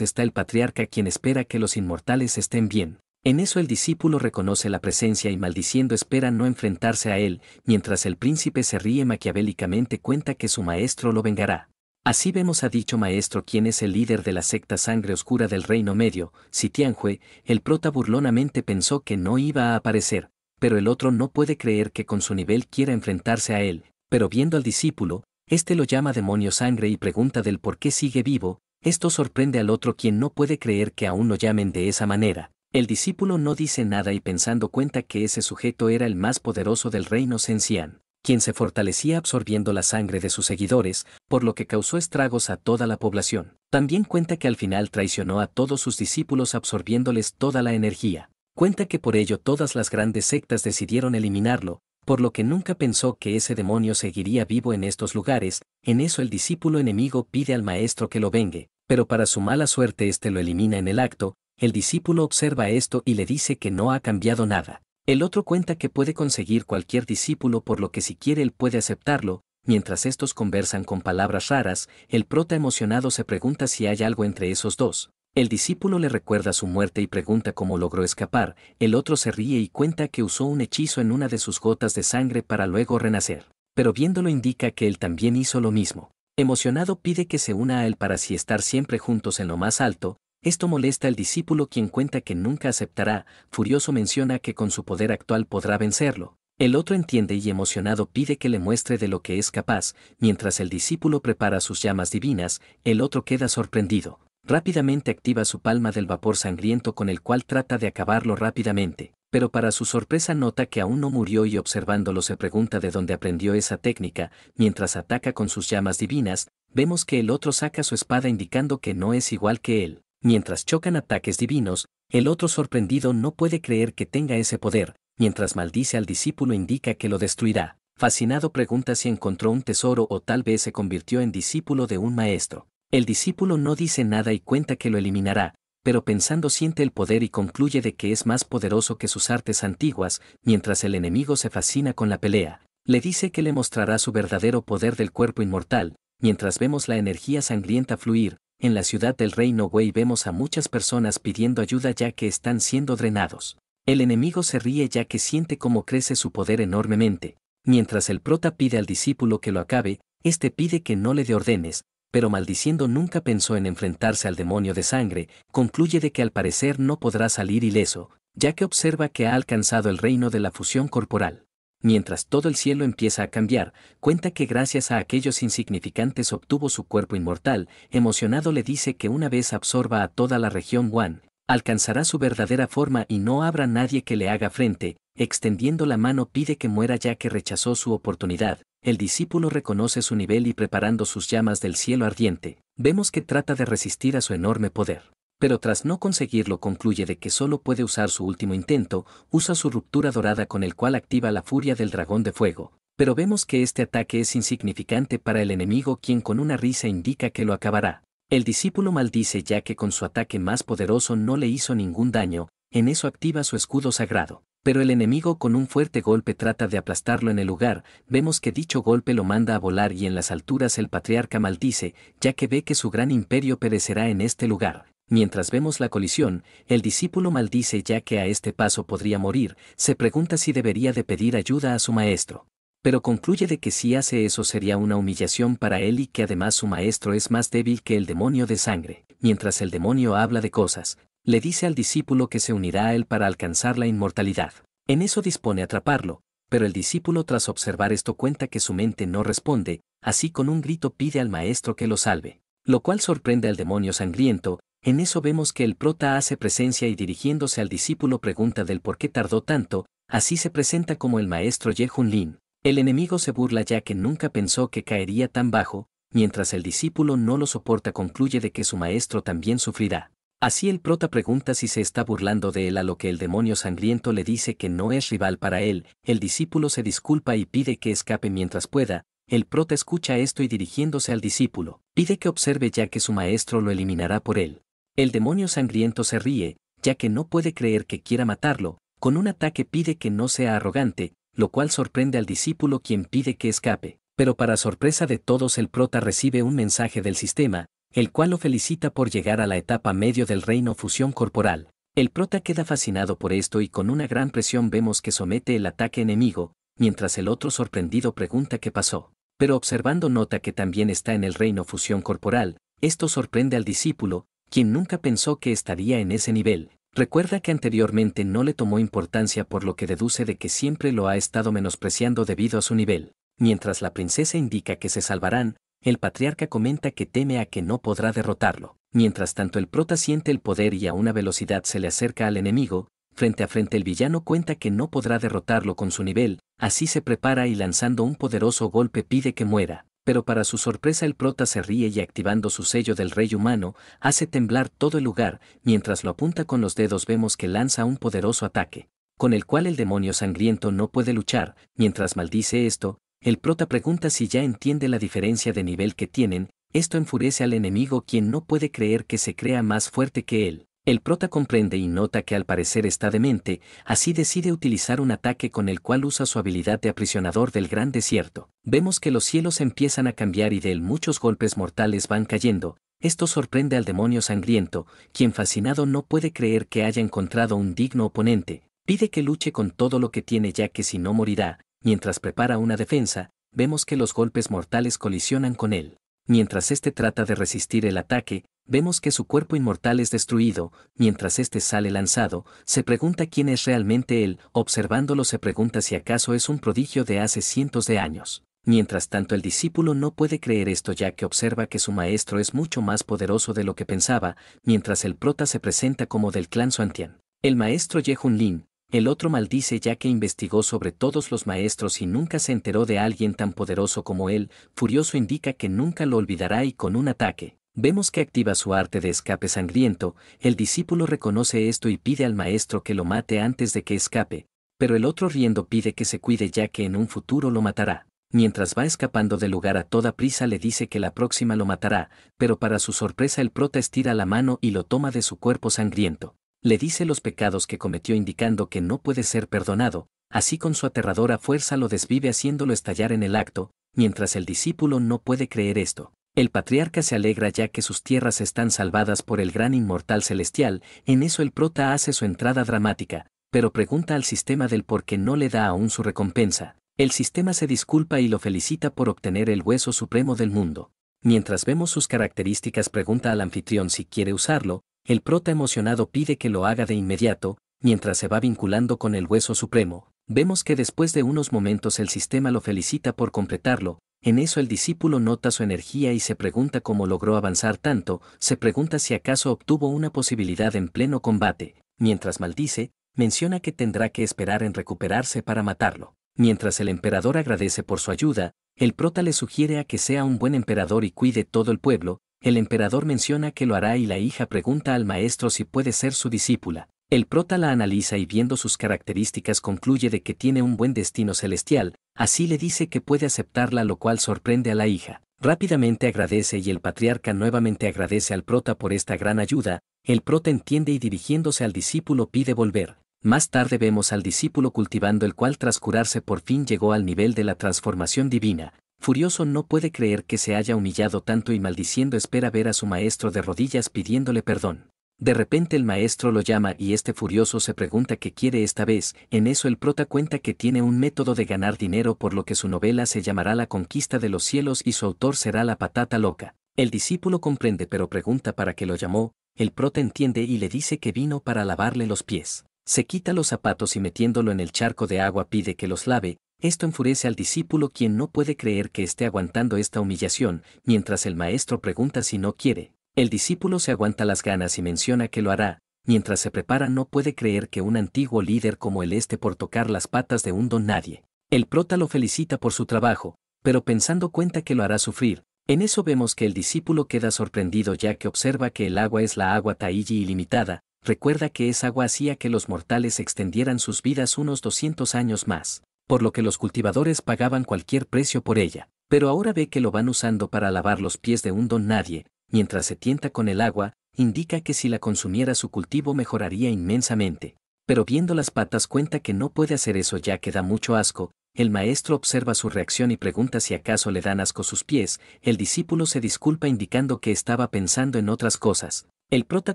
está el patriarca quien espera que los inmortales estén bien. En eso el discípulo reconoce la presencia y maldiciendo espera no enfrentarse a él, mientras el príncipe se ríe maquiavélicamente cuenta que su maestro lo vengará. Así vemos a dicho maestro quien es el líder de la secta sangre oscura del Reino Medio, Sitianjue, el prota burlonamente pensó que no iba a aparecer, pero el otro no puede creer que con su nivel quiera enfrentarse a él, pero viendo al discípulo, este lo llama demonio sangre y pregunta del por qué sigue vivo, esto sorprende al otro quien no puede creer que aún lo llamen de esa manera. El discípulo no dice nada y pensando cuenta que ese sujeto era el más poderoso del reino Sencian, quien se fortalecía absorbiendo la sangre de sus seguidores, por lo que causó estragos a toda la población. También cuenta que al final traicionó a todos sus discípulos absorbiéndoles toda la energía. Cuenta que por ello todas las grandes sectas decidieron eliminarlo, por lo que nunca pensó que ese demonio seguiría vivo en estos lugares. En eso el discípulo enemigo pide al maestro que lo vengue, pero para su mala suerte éste lo elimina en el acto. El discípulo observa esto y le dice que no ha cambiado nada. El otro cuenta que puede conseguir cualquier discípulo por lo que si quiere él puede aceptarlo. Mientras estos conversan con palabras raras, el prota emocionado se pregunta si hay algo entre esos dos. El discípulo le recuerda su muerte y pregunta cómo logró escapar. El otro se ríe y cuenta que usó un hechizo en una de sus gotas de sangre para luego renacer. Pero viéndolo indica que él también hizo lo mismo. Emocionado pide que se una a él para así estar siempre juntos en lo más alto. Esto molesta al discípulo quien cuenta que nunca aceptará, furioso menciona que con su poder actual podrá vencerlo. El otro entiende y emocionado pide que le muestre de lo que es capaz, mientras el discípulo prepara sus llamas divinas, el otro queda sorprendido. Rápidamente activa su palma del vapor sangriento con el cual trata de acabarlo rápidamente, pero para su sorpresa nota que aún no murió y observándolo se pregunta de dónde aprendió esa técnica, mientras ataca con sus llamas divinas, vemos que el otro saca su espada indicando que no es igual que él. Mientras chocan ataques divinos, el otro sorprendido no puede creer que tenga ese poder, mientras maldice al discípulo indica que lo destruirá. Fascinado pregunta si encontró un tesoro o tal vez se convirtió en discípulo de un maestro. El discípulo no dice nada y cuenta que lo eliminará, pero pensando siente el poder y concluye de que es más poderoso que sus artes antiguas, mientras el enemigo se fascina con la pelea. Le dice que le mostrará su verdadero poder del cuerpo inmortal, mientras vemos la energía sangrienta fluir. En la ciudad del reino Wei vemos a muchas personas pidiendo ayuda ya que están siendo drenados. El enemigo se ríe ya que siente cómo crece su poder enormemente. Mientras el prota pide al discípulo que lo acabe, este pide que no le dé órdenes, pero maldiciendo nunca pensó en enfrentarse al demonio de sangre, concluye de que al parecer no podrá salir ileso, ya que observa que ha alcanzado el reino de la fusión corporal. Mientras todo el cielo empieza a cambiar, cuenta que gracias a aquellos insignificantes obtuvo su cuerpo inmortal, emocionado le dice que una vez absorba a toda la región Wan, alcanzará su verdadera forma y no habrá nadie que le haga frente, extendiendo la mano pide que muera ya que rechazó su oportunidad. El discípulo reconoce su nivel y preparando sus llamas del cielo ardiente, vemos que trata de resistir a su enorme poder. Pero tras no conseguirlo concluye de que solo puede usar su último intento, usa su ruptura dorada con el cual activa la furia del dragón de fuego. Pero vemos que este ataque es insignificante para el enemigo quien con una risa indica que lo acabará. El discípulo maldice ya que con su ataque más poderoso no le hizo ningún daño, en eso activa su escudo sagrado. Pero el enemigo con un fuerte golpe trata de aplastarlo en el lugar, vemos que dicho golpe lo manda a volar y en las alturas el patriarca maldice, ya que ve que su gran imperio perecerá en este lugar. Mientras vemos la colisión, el discípulo maldice ya que a este paso podría morir, se pregunta si debería de pedir ayuda a su maestro. Pero concluye de que si hace eso sería una humillación para él y que además su maestro es más débil que el demonio de sangre. Mientras el demonio habla de cosas, le dice al discípulo que se unirá a él para alcanzar la inmortalidad. En eso dispone a atraparlo, pero el discípulo tras observar esto cuenta que su mente no responde, así con un grito pide al maestro que lo salve, lo cual sorprende al demonio sangriento. En eso vemos que el prota hace presencia y dirigiéndose al discípulo pregunta del por qué tardó tanto, así se presenta como el maestro Ye Junlin. El enemigo se burla ya que nunca pensó que caería tan bajo, mientras el discípulo no lo soporta concluye de que su maestro también sufrirá. Así el prota pregunta si se está burlando de él a lo que el demonio sangriento le dice que no es rival para él, el discípulo se disculpa y pide que escape mientras pueda. El prota escucha esto y dirigiéndose al discípulo, pide que observe ya que su maestro lo eliminará por él. El demonio sangriento se ríe, ya que no puede creer que quiera matarlo, con un ataque pide que no sea arrogante, lo cual sorprende al discípulo quien pide que escape. Pero para sorpresa de todos el prota recibe un mensaje del sistema, el cual lo felicita por llegar a la etapa medio del reino fusión corporal. El prota queda fascinado por esto y con una gran presión vemos que somete el ataque enemigo, mientras el otro sorprendido pregunta qué pasó. Pero observando nota que también está en el reino fusión corporal, esto sorprende al discípulo, quien nunca pensó que estaría en ese nivel. Recuerda que anteriormente no le tomó importancia por lo que deduce de que siempre lo ha estado menospreciando debido a su nivel. Mientras la princesa indica que se salvarán, el patriarca comenta que teme a que no podrá derrotarlo. Mientras tanto el prota siente el poder y a una velocidad se le acerca al enemigo, frente a frente el villano cuenta que no podrá derrotarlo con su nivel, así se prepara y lanzando un poderoso golpe pide que muera. Pero para su sorpresa el prota se ríe y activando su sello del rey humano, hace temblar todo el lugar, mientras lo apunta con los dedos vemos que lanza un poderoso ataque, con el cual el demonio sangriento no puede luchar. Mientras maldice esto, el prota pregunta si ya entiende la diferencia de nivel que tienen. Esto enfurece al enemigo quien no puede creer que se crea más fuerte que él. El prota comprende y nota que al parecer está demente, así decide utilizar un ataque con el cual usa su habilidad de aprisionador del gran desierto. Vemos que los cielos empiezan a cambiar y de él muchos golpes mortales van cayendo. Esto sorprende al demonio sangriento, quien fascinado no puede creer que haya encontrado un digno oponente. Pide que luche con todo lo que tiene ya que si no morirá. Mientras prepara una defensa, vemos que los golpes mortales colisionan con él. Mientras este trata de resistir el ataque, vemos que su cuerpo inmortal es destruido. Mientras este sale lanzado, se pregunta quién es realmente él, observándolo se pregunta si acaso es un prodigio de hace cientos de años. Mientras tanto el discípulo no puede creer esto ya que observa que su maestro es mucho más poderoso de lo que pensaba, mientras el prota se presenta como del clan Xuantian. El maestro Ye Junlin. El otro maldice ya que investigó sobre todos los maestros y nunca se enteró de alguien tan poderoso como él. Furioso indica que nunca lo olvidará y con un ataque, vemos que activa su arte de escape sangriento. El discípulo reconoce esto y pide al maestro que lo mate antes de que escape, pero el otro riendo pide que se cuide ya que en un futuro lo matará. Mientras va escapando del lugar a toda prisa le dice que la próxima lo matará, pero para su sorpresa el prota estira la mano y lo toma de su cuerpo sangriento. Le dice los pecados que cometió indicando que no puede ser perdonado, así con su aterradora fuerza lo desvive haciéndolo estallar en el acto. Mientras el discípulo no puede creer esto, el patriarca se alegra ya que sus tierras están salvadas por el gran inmortal celestial. En eso el prota hace su entrada dramática, pero pregunta al sistema del por qué no le da aún su recompensa. El sistema se disculpa y lo felicita por obtener el hueso supremo del mundo. Mientras vemos sus características pregunta al anfitrión si quiere usarlo. El prota emocionado pide que lo haga de inmediato. Mientras se va vinculando con el hueso supremo, vemos que después de unos momentos el sistema lo felicita por completarlo. En eso el discípulo nota su energía y se pregunta cómo logró avanzar tanto. Se pregunta si acaso obtuvo una posibilidad en pleno combate. Mientras maldice, menciona que tendrá que esperar en recuperarse para matarlo. Mientras el emperador agradece por su ayuda, el prota le sugiere a que sea un buen emperador y cuide todo el pueblo. El emperador menciona que lo hará y la hija pregunta al maestro si puede ser su discípula. El prota la analiza y viendo sus características concluye de que tiene un buen destino celestial, así le dice que puede aceptarla, lo cual sorprende a la hija. Rápidamente agradece y el patriarca nuevamente agradece al prota por esta gran ayuda. El prota entiende y dirigiéndose al discípulo pide volver. Más tarde vemos al discípulo cultivando el cual tras curarse por fin llegó al nivel de la transformación divina. Furioso no puede creer que se haya humillado tanto y maldiciendo espera ver a su maestro de rodillas pidiéndole perdón. De repente el maestro lo llama y este furioso se pregunta qué quiere esta vez. En eso el prota cuenta que tiene un método de ganar dinero por lo que su novela se llamará La conquista de los cielos y su autor será la patata loca. El discípulo comprende pero pregunta para qué lo llamó. El prota entiende y le dice que vino para lavarle los pies. Se quita los zapatos y metiéndolo en el charco de agua pide que los lave. Esto enfurece al discípulo quien no puede creer que esté aguantando esta humillación. Mientras el maestro pregunta si no quiere, el discípulo se aguanta las ganas y menciona que lo hará. Mientras se prepara no puede creer que un antiguo líder como él esté por tocar las patas de un don nadie. El prota lo felicita por su trabajo, pero pensando cuenta que lo hará sufrir. En eso vemos que el discípulo queda sorprendido ya que observa que el agua es la agua Taiji ilimitada. Recuerda que esa agua hacía que los mortales extendieran sus vidas unos 200 años más, por lo que los cultivadores pagaban cualquier precio por ella. Pero ahora ve que lo van usando para lavar los pies de un don nadie, mientras se tienta con el agua, indica que si la consumiera su cultivo mejoraría inmensamente. Pero viendo las patas cuenta que no puede hacer eso ya que da mucho asco. El maestro observa su reacción y pregunta si acaso le dan asco sus pies. El discípulo se disculpa indicando que estaba pensando en otras cosas. El prota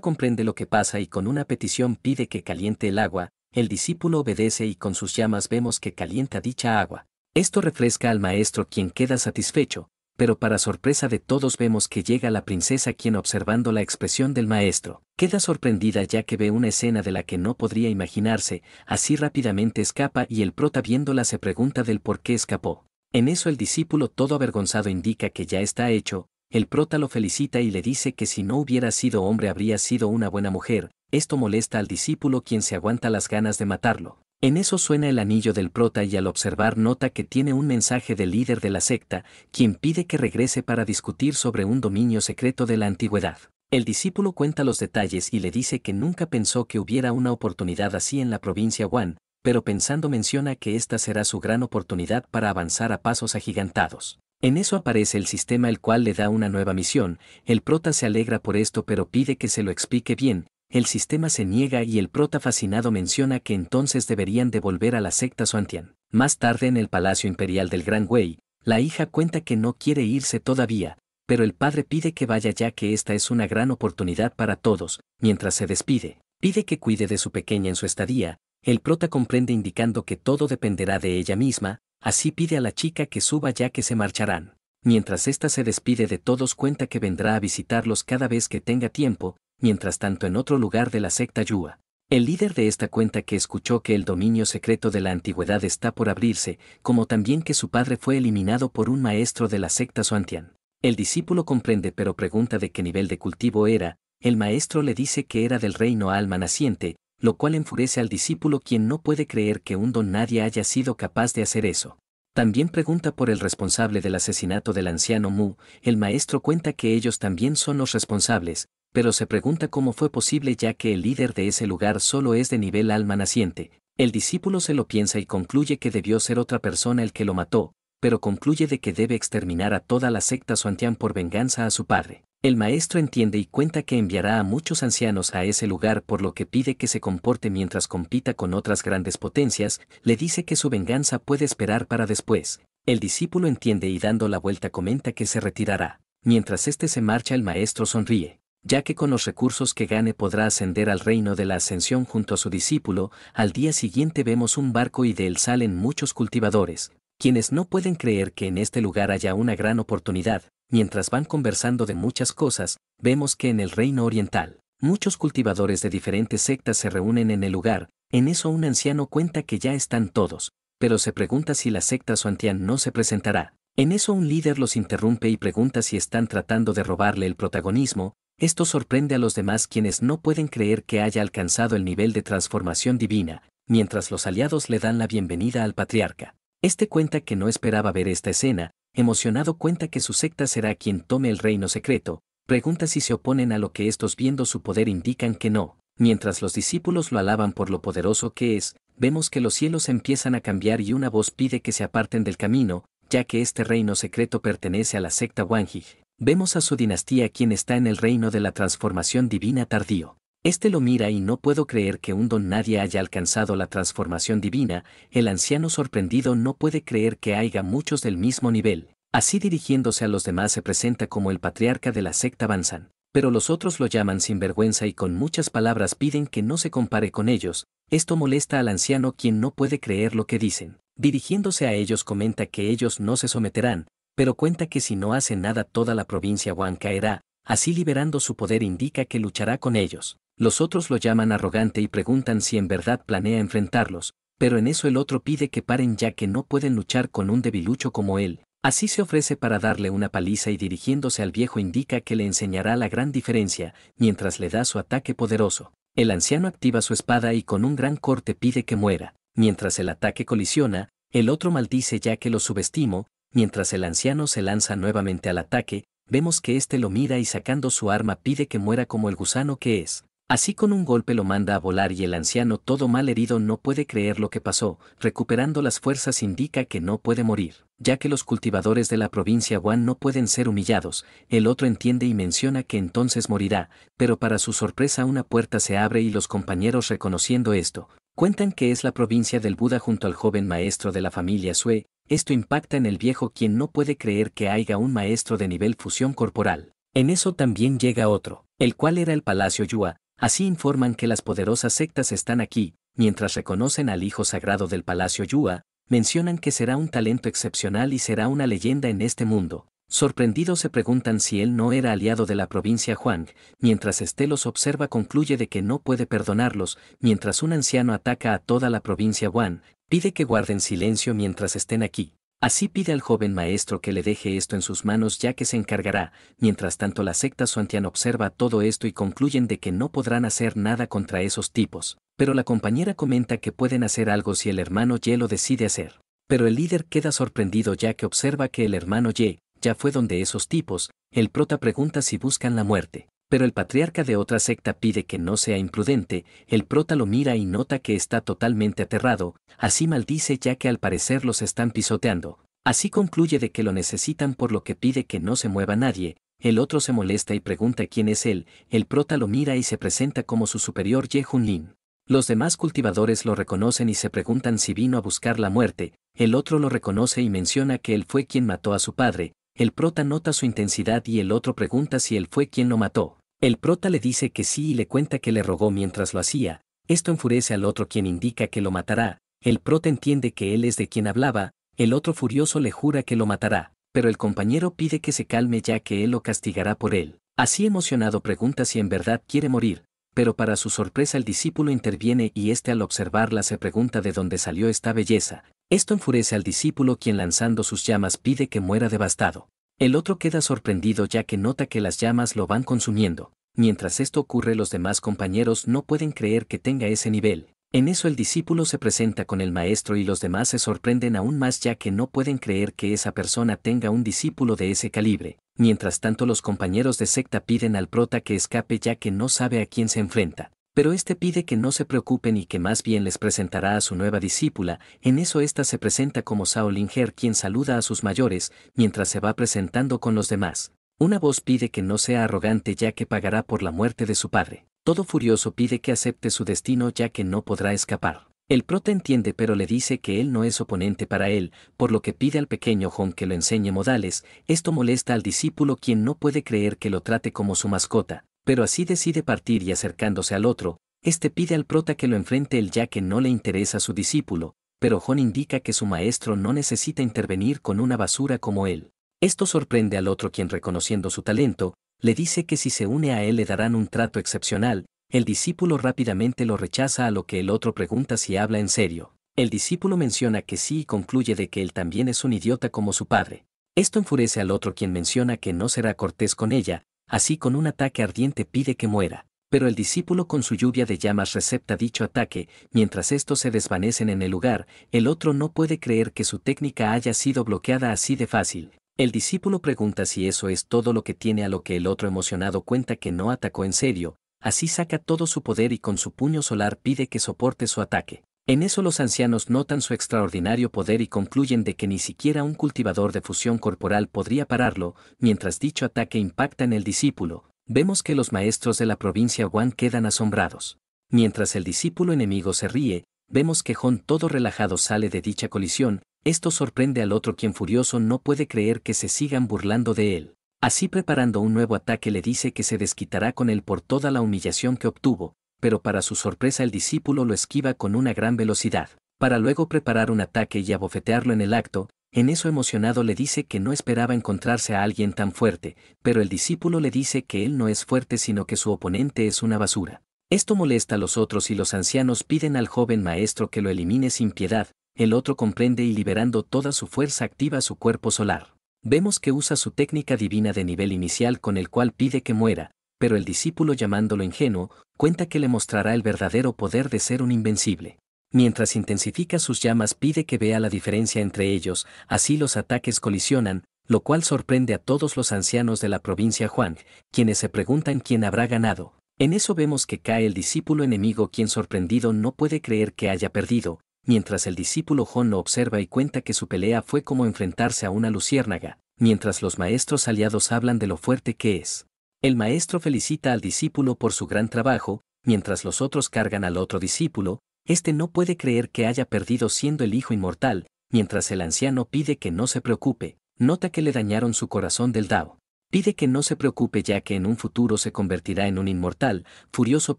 comprende lo que pasa y con una petición pide que caliente el agua. El discípulo obedece y con sus llamas vemos que calienta dicha agua. Esto refresca al maestro quien queda satisfecho, pero para sorpresa de todos vemos que llega la princesa quien observando la expresión del maestro, queda sorprendida ya que ve una escena de la que no podría imaginarse, así rápidamente escapa y el prota viéndola se pregunta del por qué escapó. En eso el discípulo todo avergonzado indica que ya está hecho, el prota lo felicita y le dice que si no hubiera sido hombre habría sido una buena mujer. Esto molesta al discípulo quien se aguanta las ganas de matarlo. En eso suena el anillo del prota y al observar nota que tiene un mensaje del líder de la secta, quien pide que regrese para discutir sobre un dominio secreto de la antigüedad. El discípulo cuenta los detalles y le dice que nunca pensó que hubiera una oportunidad así en la provincia Wan, pero pensando menciona que esta será su gran oportunidad para avanzar a pasos agigantados. En eso aparece el sistema el cual le da una nueva misión, el prota se alegra por esto pero pide que se lo explique bien. El sistema se niega y el prota fascinado menciona que entonces deberían devolver a la secta Xuantian. Más tarde en el palacio imperial del Gran Wei, la hija cuenta que no quiere irse todavía, pero el padre pide que vaya ya que esta es una gran oportunidad para todos. Mientras se despide, pide que cuide de su pequeña en su estadía. El prota comprende indicando que todo dependerá de ella misma, así pide a la chica que suba ya que se marcharán. Mientras ésta se despide de todos cuenta que vendrá a visitarlos cada vez que tenga tiempo. Mientras tanto en otro lugar de la secta Yua, el líder de esta cuenta que escuchó que el dominio secreto de la antigüedad está por abrirse, como también que su padre fue eliminado por un maestro de la secta Xuantian. El discípulo comprende pero pregunta de qué nivel de cultivo era, el maestro le dice que era del reino alma naciente, lo cual enfurece al discípulo quien no puede creer que un don nadie haya sido capaz de hacer eso. También pregunta por el responsable del asesinato del anciano Mu, el maestro cuenta que ellos también son los responsables, pero se pregunta cómo fue posible ya que el líder de ese lugar solo es de nivel alma naciente. El discípulo se lo piensa y concluye que debió ser otra persona el que lo mató, pero concluye de que debe exterminar a toda la secta Xuantian por venganza a su padre. El maestro entiende y cuenta que enviará a muchos ancianos a ese lugar por lo que pide que se comporte mientras compita con otras grandes potencias, le dice que su venganza puede esperar para después. El discípulo entiende y dando la vuelta comenta que se retirará. Mientras este se marcha el maestro sonríe, ya que con los recursos que gane podrá ascender al reino de la ascensión junto a su discípulo. Al día siguiente vemos un barco y de él salen muchos cultivadores, quienes no pueden creer que en este lugar haya una gran oportunidad. Mientras van conversando de muchas cosas, vemos que en el reino oriental, muchos cultivadores de diferentes sectas se reúnen en el lugar. En eso un anciano cuenta que ya están todos, pero se pregunta si la secta Xuantian no se presentará. En eso un líder los interrumpe y pregunta si están tratando de robarle el protagonismo. Esto sorprende a los demás quienes no pueden creer que haya alcanzado el nivel de transformación divina, mientras los aliados le dan la bienvenida al patriarca. Este cuenta que no esperaba ver esta escena, emocionado cuenta que su secta será quien tome el reino secreto, pregunta si se oponen a lo que estos viendo su poder indican que no. Mientras los discípulos lo alaban por lo poderoso que es, vemos que los cielos empiezan a cambiar y una voz pide que se aparten del camino, ya que este reino secreto pertenece a la secta Wanji. Vemos a su dinastía quien está en el reino de la transformación divina tardío. Este lo mira y no puedo creer que un don nadie haya alcanzado la transformación divina. El anciano sorprendido no puede creer que haya muchos del mismo nivel. Así dirigiéndose a los demás se presenta como el patriarca de la secta Bansan. Pero los otros lo llaman sinvergüenza y con muchas palabras piden que no se compare con ellos. Esto molesta al anciano quien no puede creer lo que dicen. Dirigiéndose a ellos comenta que ellos no se someterán, pero cuenta que si no hacen nada toda la provincia Wan caerá, así liberando su poder indica que luchará con ellos. Los otros lo llaman arrogante y preguntan si en verdad planea enfrentarlos, pero en eso el otro pide que paren ya que no pueden luchar con un debilucho como él. Así se ofrece para darle una paliza y dirigiéndose al viejo indica que le enseñará la gran diferencia, mientras le da su ataque poderoso. El anciano activa su espada y con un gran corte pide que muera. Mientras el ataque colisiona, el otro maldice ya que lo subestimo. Mientras el anciano se lanza nuevamente al ataque, vemos que éste lo mira y sacando su arma pide que muera como el gusano que es. Así con un golpe lo manda a volar y el anciano todo mal herido no puede creer lo que pasó, recuperando las fuerzas indica que no puede morir, ya que los cultivadores de la provincia Guan no pueden ser humillados, el otro entiende y menciona que entonces morirá, pero para su sorpresa una puerta se abre y los compañeros reconociendo esto, cuentan que es la provincia del Buda junto al joven maestro de la familia Sue, esto impacta en el viejo quien no puede creer que haya un maestro de nivel fusión corporal. En eso también llega otro, el cual era el Palacio Yua. Así informan que las poderosas sectas están aquí, mientras reconocen al hijo sagrado del Palacio Yua, mencionan que será un talento excepcional y será una leyenda en este mundo. Sorprendidos se preguntan si él no era aliado de la provincia Huang, mientras este los observa concluye de que no puede perdonarlos, mientras un anciano ataca a toda la provincia Guan, pide que guarden silencio mientras estén aquí. Así pide al joven maestro que le deje esto en sus manos ya que se encargará, mientras tanto la secta Xuantian observa todo esto y concluyen de que no podrán hacer nada contra esos tipos, pero la compañera comenta que pueden hacer algo si el hermano Ye lo decide hacer. Pero el líder queda sorprendido ya que observa que el hermano Ye ya fue donde esos tipos, el prota pregunta si buscan la muerte. Pero el patriarca de otra secta pide que no sea imprudente, el prota lo mira y nota que está totalmente aterrado, así maldice ya que al parecer los están pisoteando. Así concluye de que lo necesitan por lo que pide que no se mueva nadie, el otro se molesta y pregunta quién es él, el prota lo mira y se presenta como su superior Ye Junlin. Los demás cultivadores lo reconocen y se preguntan si vino a buscar la muerte, el otro lo reconoce y menciona que él fue quien mató a su padre, el prota nota su intensidad y el otro pregunta si él fue quien lo mató. El prota le dice que sí y le cuenta que le rogó mientras lo hacía, esto enfurece al otro quien indica que lo matará, el prota entiende que él es de quien hablaba, el otro furioso le jura que lo matará, pero el compañero pide que se calme ya que él lo castigará por él. Así emocionado pregunta si en verdad quiere morir, pero para su sorpresa el discípulo interviene y este al observarla se pregunta de dónde salió esta belleza. Esto enfurece al discípulo quien lanzando sus llamas pide que muera devastado. El otro queda sorprendido ya que nota que las llamas lo van consumiendo. Mientras esto ocurre los demás compañeros no pueden creer que tenga ese nivel. En eso el discípulo se presenta con el maestro y los demás se sorprenden aún más ya que no pueden creer que esa persona tenga un discípulo de ese calibre. Mientras tanto los compañeros de secta piden al prota que escape ya que no sabe a quién se enfrenta. Pero este pide que no se preocupen y que más bien les presentará a su nueva discípula, en eso esta se presenta como Sao Linger quien saluda a sus mayores, mientras se va presentando con los demás. Una voz pide que no sea arrogante ya que pagará por la muerte de su padre. Todo furioso pide que acepte su destino ya que no podrá escapar. El prota entiende pero le dice que él no es oponente para él, por lo que pide al pequeño Hong que lo enseñe modales, esto molesta al discípulo quien no puede creer que lo trate como su mascota. Pero así decide partir y acercándose al otro, este pide al prota que lo enfrente él ya que no le interesa su discípulo, pero Jon indica que su maestro no necesita intervenir con una basura como él. Esto sorprende al otro quien reconociendo su talento, le dice que si se une a él le darán un trato excepcional, el discípulo rápidamente lo rechaza a lo que el otro pregunta si habla en serio. El discípulo menciona que sí y concluye de que él también es un idiota como su padre. Esto enfurece al otro quien menciona que no será cortés con ella, así con un ataque ardiente pide que muera, pero el discípulo con su lluvia de llamas recepta dicho ataque, mientras estos se desvanecen en el lugar, el otro no puede creer que su técnica haya sido bloqueada así de fácil. El discípulo pregunta si eso es todo lo que tiene a lo que el otro emocionado cuenta que no atacó en serio, así saca todo su poder y con su puño solar pide que soporte su ataque. En eso los ancianos notan su extraordinario poder y concluyen de que ni siquiera un cultivador de fusión corporal podría pararlo, mientras dicho ataque impacta en el discípulo, vemos que los maestros de la provincia Guan quedan asombrados. Mientras el discípulo enemigo se ríe, vemos que Jon todo relajado sale de dicha colisión, esto sorprende al otro quien furioso no puede creer que se sigan burlando de él. Así preparando un nuevo ataque le dice que se desquitará con él por toda la humillación que obtuvo, pero para su sorpresa el discípulo lo esquiva con una gran velocidad, para luego preparar un ataque y abofetearlo en el acto, en eso emocionado le dice que no esperaba encontrarse a alguien tan fuerte, pero el discípulo le dice que él no es fuerte sino que su oponente es una basura. Esto molesta a los otros y los ancianos piden al joven maestro que lo elimine sin piedad, el otro comprende y liberando toda su fuerza activa su cuerpo solar. Vemos que usa su técnica divina de nivel inicial con el cual pide que muera, pero el discípulo llamándolo ingenuo, cuenta que le mostrará el verdadero poder de ser un invencible. Mientras intensifica sus llamas pide que vea la diferencia entre ellos, así los ataques colisionan, lo cual sorprende a todos los ancianos de la provincia Huang, quienes se preguntan quién habrá ganado. En eso vemos que cae el discípulo enemigo, quien sorprendido no puede creer que haya perdido, mientras el discípulo Jon lo observa y cuenta que su pelea fue como enfrentarse a una luciérnaga, mientras los maestros aliados hablan de lo fuerte que es. El maestro felicita al discípulo por su gran trabajo, mientras los otros cargan al otro discípulo. Este no puede creer que haya perdido siendo el hijo inmortal, mientras el anciano pide que no se preocupe. Nota que le dañaron su corazón del Dao. Pide que no se preocupe ya que en un futuro se convertirá en un inmortal. Furioso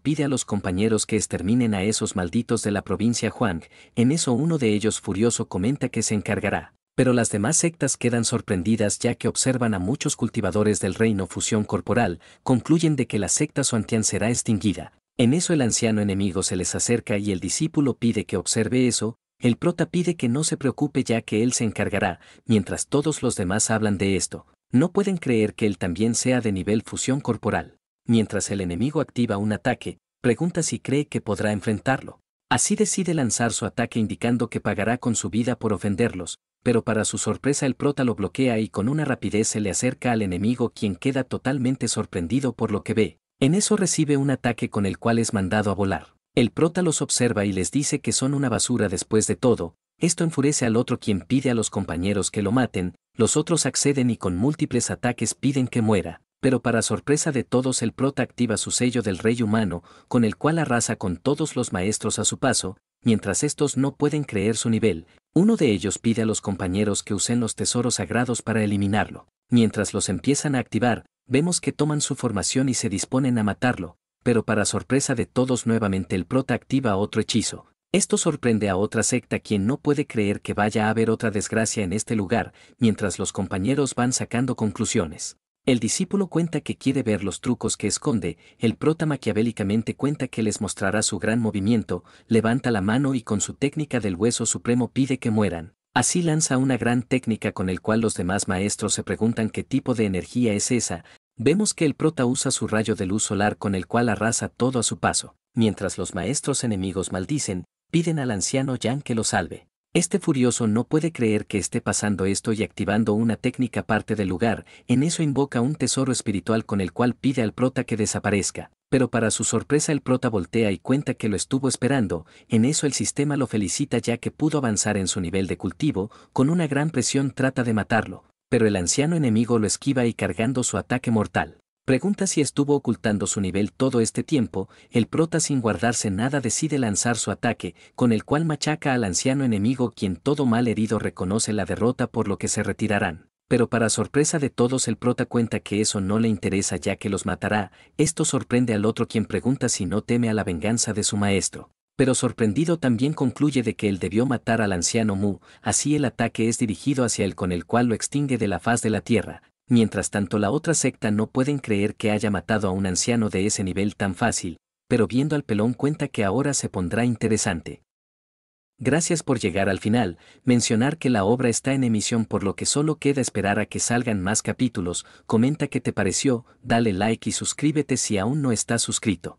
pide a los compañeros que exterminen a esos malditos de la provincia Huang. En eso uno de ellos furioso comenta que se encargará. Pero las demás sectas quedan sorprendidas ya que observan a muchos cultivadores del reino fusión corporal, concluyen de que la secta Xuantian será extinguida. En eso el anciano enemigo se les acerca y el discípulo pide que observe eso. El prota pide que no se preocupe ya que él se encargará, mientras todos los demás hablan de esto. No pueden creer que él también sea de nivel fusión corporal. Mientras el enemigo activa un ataque, pregunta si cree que podrá enfrentarlo. Así decide lanzar su ataque indicando que pagará con su vida por ofenderlos, pero para su sorpresa el prota lo bloquea y con una rapidez se le acerca al enemigo, quien queda totalmente sorprendido por lo que ve. En eso recibe un ataque con el cual es mandado a volar. El prota los observa y les dice que son una basura después de todo. Esto enfurece al otro, quien pide a los compañeros que lo maten. Los otros acceden y con múltiples ataques piden que muera, pero para sorpresa de todos el prota activa su sello del rey humano, con el cual arrasa con todos los maestros a su paso, mientras estos no pueden creer su nivel. Uno de ellos pide a los compañeros que usen los tesoros sagrados para eliminarlo. Mientras los empiezan a activar, vemos que toman su formación y se disponen a matarlo, pero para sorpresa de todos nuevamente el prota activa otro hechizo. Esto sorprende a otra secta, quien no puede creer que vaya a haber otra desgracia en este lugar, mientras los compañeros van sacando conclusiones. El discípulo cuenta que quiere ver los trucos que esconde. El prota maquiavélicamente cuenta que les mostrará su gran movimiento, levanta la mano y con su técnica del hueso supremo pide que mueran. Así lanza una gran técnica con el cual los demás maestros se preguntan qué tipo de energía es esa. Vemos que el prota usa su rayo de luz solar con el cual arrasa todo a su paso, mientras los maestros enemigos maldicen, piden al anciano Yang que lo salve. Este furioso no puede creer que esté pasando esto y activando una técnica parte del lugar. En eso invoca un tesoro espiritual con el cual pide al prota que desaparezca, pero para su sorpresa el prota voltea y cuenta que lo estuvo esperando. En eso el sistema lo felicita ya que pudo avanzar en su nivel de cultivo. Con una gran presión trata de matarlo, pero el anciano enemigo lo esquiva y cargando su ataque mortal. Pregunta si estuvo ocultando su nivel todo este tiempo. El prota, sin guardarse nada, decide lanzar su ataque, con el cual machaca al anciano enemigo, quien todo mal herido reconoce la derrota, por lo que se retirarán. Pero para sorpresa de todos el prota cuenta que eso no le interesa ya que los matará. Esto sorprende al otro, quien pregunta si no teme a la venganza de su maestro. Pero sorprendido también concluye de que él debió matar al anciano Mu. Así el ataque es dirigido hacia él, con el cual lo extingue de la faz de la tierra. Mientras tanto la otra secta no pueden creer que haya matado a un anciano de ese nivel tan fácil, pero viendo al pelón cuenta que ahora se pondrá interesante. Gracias por llegar al final. Mencionar que la obra está en emisión, por lo que solo queda esperar a que salgan más capítulos. Comenta qué te pareció, dale like y suscríbete si aún no estás suscrito.